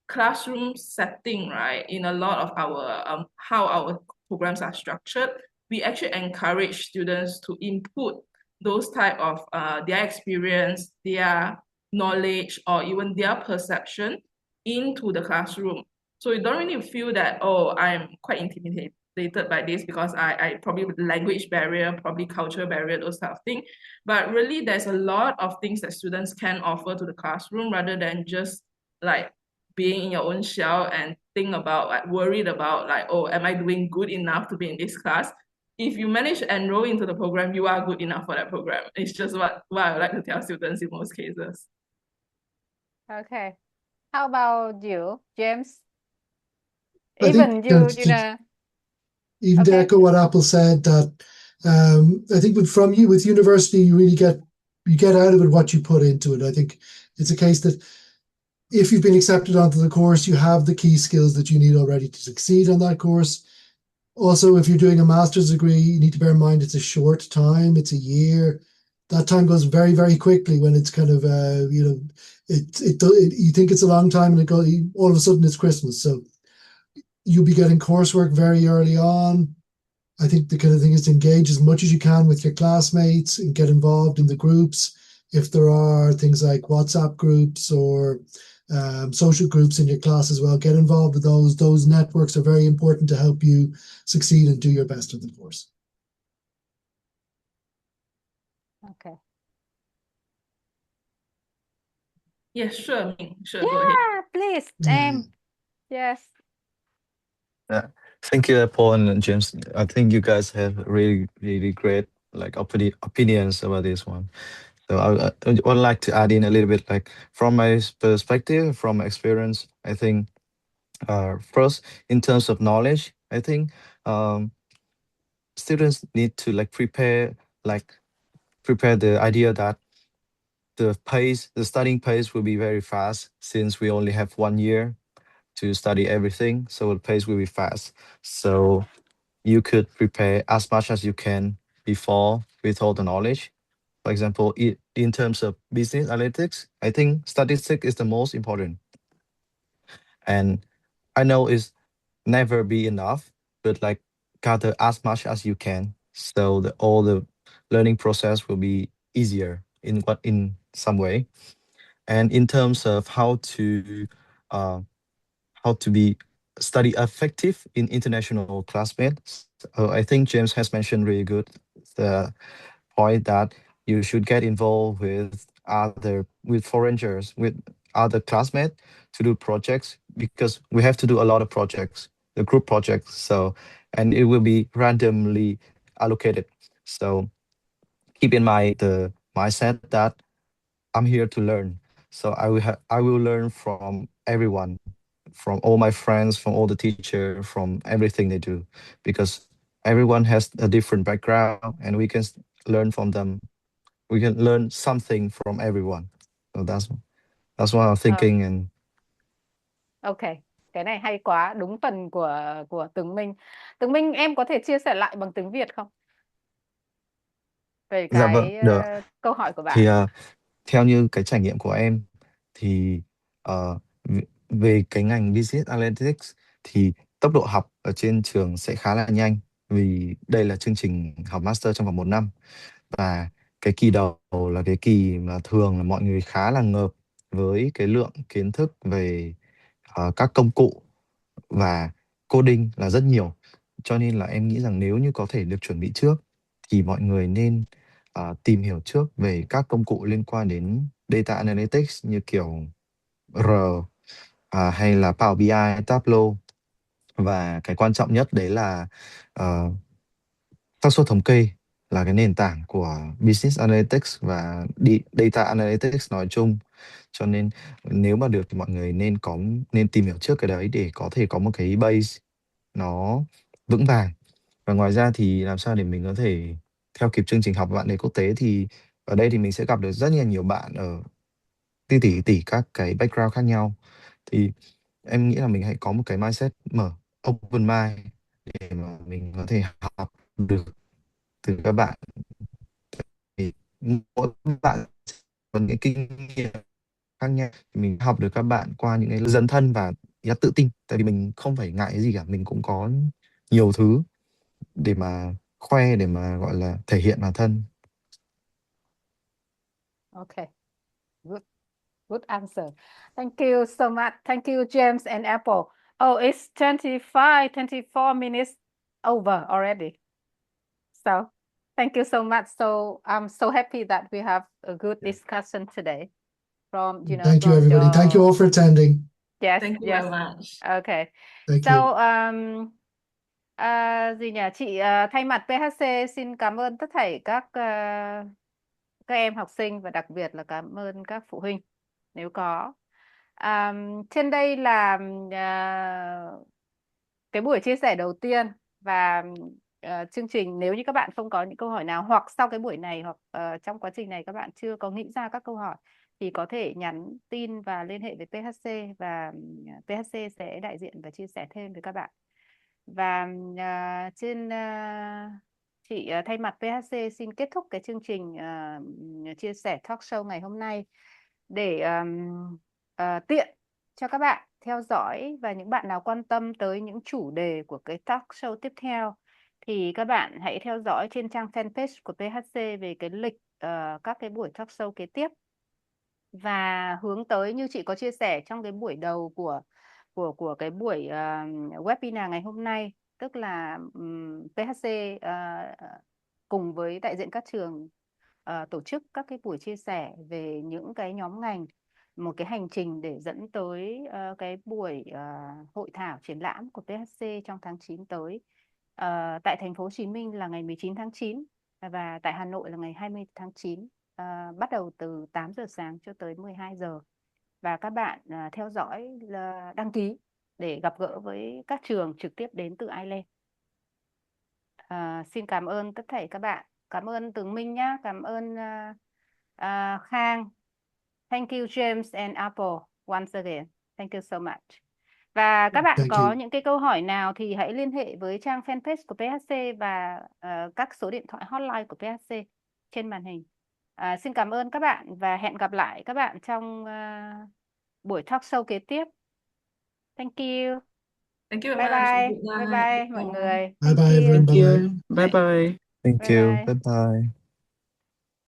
classroom setting, right, in a lot of our how our programs are structured, we actually encourage students to input those type of their experience, their knowledge, or even their perception into the classroom. So you don't really feel that, oh, I'm quite intimidated by this because I probably language barrier, probably culture barrier, those type of things. But really, there's a lot of things that students can offer to the classroom rather than just like being in your own shell and think about like worried about like, oh, am I doing good enough to be in this class? If you manage to enroll into the program, you are good enough for that program. It's just what I like to tell students in most cases. Okay. How about you, James? I think even to echo what Apple said, that I think with university, you really get out of it what you put into it. I think it's a case that if you've been accepted onto the course, you have the key skills that you need already to succeed on that course. Also, if you're doing a master's degree, you need to bear in mind it's a short time, it's a year. That time goes very, very quickly when it's kind of, you think it's a long time and all of a sudden it's Christmas. So you'll be getting coursework very early on. I think the kind of thing is to engage as much as you can with your classmates and get involved in the groups. If there are things like WhatsApp groups or social groups in your class as well, get involved with those. Those networks are very important to help you succeed and do your best in the course. Okay. Yes, sure. Sure, yeah, go ahead. Please. Yes. Yeah. Thank you, Paul and James. I think you guys have really, really great like opinions about this one. So I would like to add in a little bit, like from my perspective, from my experience. I think first, in terms of knowledge, I think students need to prepare the idea that the studying pace will be very fast since we only have 1 year to study everything. So the pace will be fast. So you could prepare as much as you can before with all the knowledge. For example, in terms of business analytics, I think statistics is the most important. And I know it's never be enough, but gather as much as you can. So all the learning process will be easier in some way. And in terms of how to be study effective in international classmates, I think James has mentioned really good the point that you should get involved with foreigners, with other classmates to do projects, because we have to do a lot of projects, the group projects. So, and it will be randomly allocated. So keep in mind the mindset that I'm here to learn. So I will learn from everyone, from all my friends, from all the teacher, from everything they do, because everyone has a different background, and we can learn from them. We can learn something from everyone. So that's what I'm Ờ, thinking. And ok, cái này hay quá, đúng phần của Tường Minh. Tường Minh, em có thể chia sẻ lại bằng tiếng Việt không? Về dạ vâng, cái được. câu hỏi của Thì bạn. theo như cái trải nghiệm của em thì về cái ngành Business Analytics thì tốc độ học ở trên trường sẽ khá là nhanh, vì đây là chương trình học master trong vòng 1 năm, và cái kỳ đầu là cái kỳ mà thường là mọi người khá là ngợp với cái lượng kiến thức về các công cụ và coding là rất nhiều. Cho nên là em nghĩ rằng nếu như có thể được chuẩn bị trước thì mọi người nên tìm hiểu trước về các công cụ liên quan đến data analytics như kiểu R, hay là Power BI, Tableau, và cái quan trọng nhất đấy là xác suất thống kê là cái nền tảng của Business Analytics và Data Analytics nói chung. Cho nên nếu mà được thì mọi người nên tìm hiểu trước cái đấy để có thể có một cái base nó vững vàng. Và ngoài ra thì làm sao để mình có thể theo kịp chương trình học bạn bè quốc tế, thì ở đây thì mình sẽ gặp được rất là nhiều bạn ở tỷ các cái background khác nhau. Thì em nghĩ là mình hãy có một cái mindset mở, open mind, để mà mình có thể học được từ các bạn. Thì mỗi bạn có những kinh nghiệm khác nhau, mình học được các bạn qua những cái dấn thân và tự tin, tại vì mình không phải ngại cái gì cả, mình cũng có nhiều thứ để mà khoe, để mà gọi là thể hiện bản thân. Ok, good answer. Thank you so much. Thank you, James and Apple. Oh, it's 24 minutes over already. So, thank you so much. So, I'm so happy that we have a good discussion today from, Thank you, everybody. Thank you all for attending. Yes, Thank you yes. very much. Okay. Thank So, you. gì nhỉ? Chị thay mặt PHC xin cảm ơn tất thảy các em học sinh, và đặc biệt là cảm ơn các phụ huynh nếu có. Trên đây là cái buổi chia sẻ đầu tiên, và chương trình, nếu như các bạn không có những câu hỏi nào, hoặc sau cái buổi này, hoặc trong quá trình này các bạn chưa có nghĩ ra các câu hỏi, thì có thể nhắn tin và liên hệ với PHC, và PHC sẽ đại diện và chia sẻ thêm với các bạn. Và chị thay mặt PHC xin kết thúc cái chương trình chia sẻ talk show ngày hôm nay, để tiện cho các bạn theo dõi, và những bạn nào quan tâm tới những chủ đề của cái talk show tiếp theo thì các bạn hãy theo dõi trên trang fanpage của PHC về cái lịch các cái buổi talk show kế tiếp, và hướng tới như chị có chia sẻ trong cái buổi đầu của cái buổi webinar ngày hôm nay, tức là PHC cùng với đại diện các trường tổ chức các cái buổi chia sẻ về những cái nhóm ngành, một cái hành trình để dẫn tới cái buổi hội thảo triển lãm của PHC trong tháng 9 tới, tại thành phố Hồ Chí Minh là ngày 19 tháng 9, và tại Hà Nội là ngày 20 tháng 9, bắt đầu từ 8 giờ sáng cho tới 12 giờ. Và các bạn theo dõi, đăng ký để gặp gỡ với các trường trực tiếp đến từ Ireland. Xin cảm ơn tất thảy các bạn. Cảm ơn Tường Minh nhé. Cảm ơn Khang. Thank you James and Apple once again. Thank you so much. Và các bạn Thank có you. những cái câu hỏi nào thì hãy liên hệ với trang fanpage của PHC và các số điện thoại hotline của PHC trên màn hình. Xin cảm ơn các bạn và hẹn gặp lại các bạn trong buổi talk show kế tiếp. Thank you. Thank you Bye very much. bye. Good Bye night. bye mọi người. Bye Thank bye, you. everyone. Thank Bye bye. you. Bye bye. Thank Bye you. bye. Bye bye.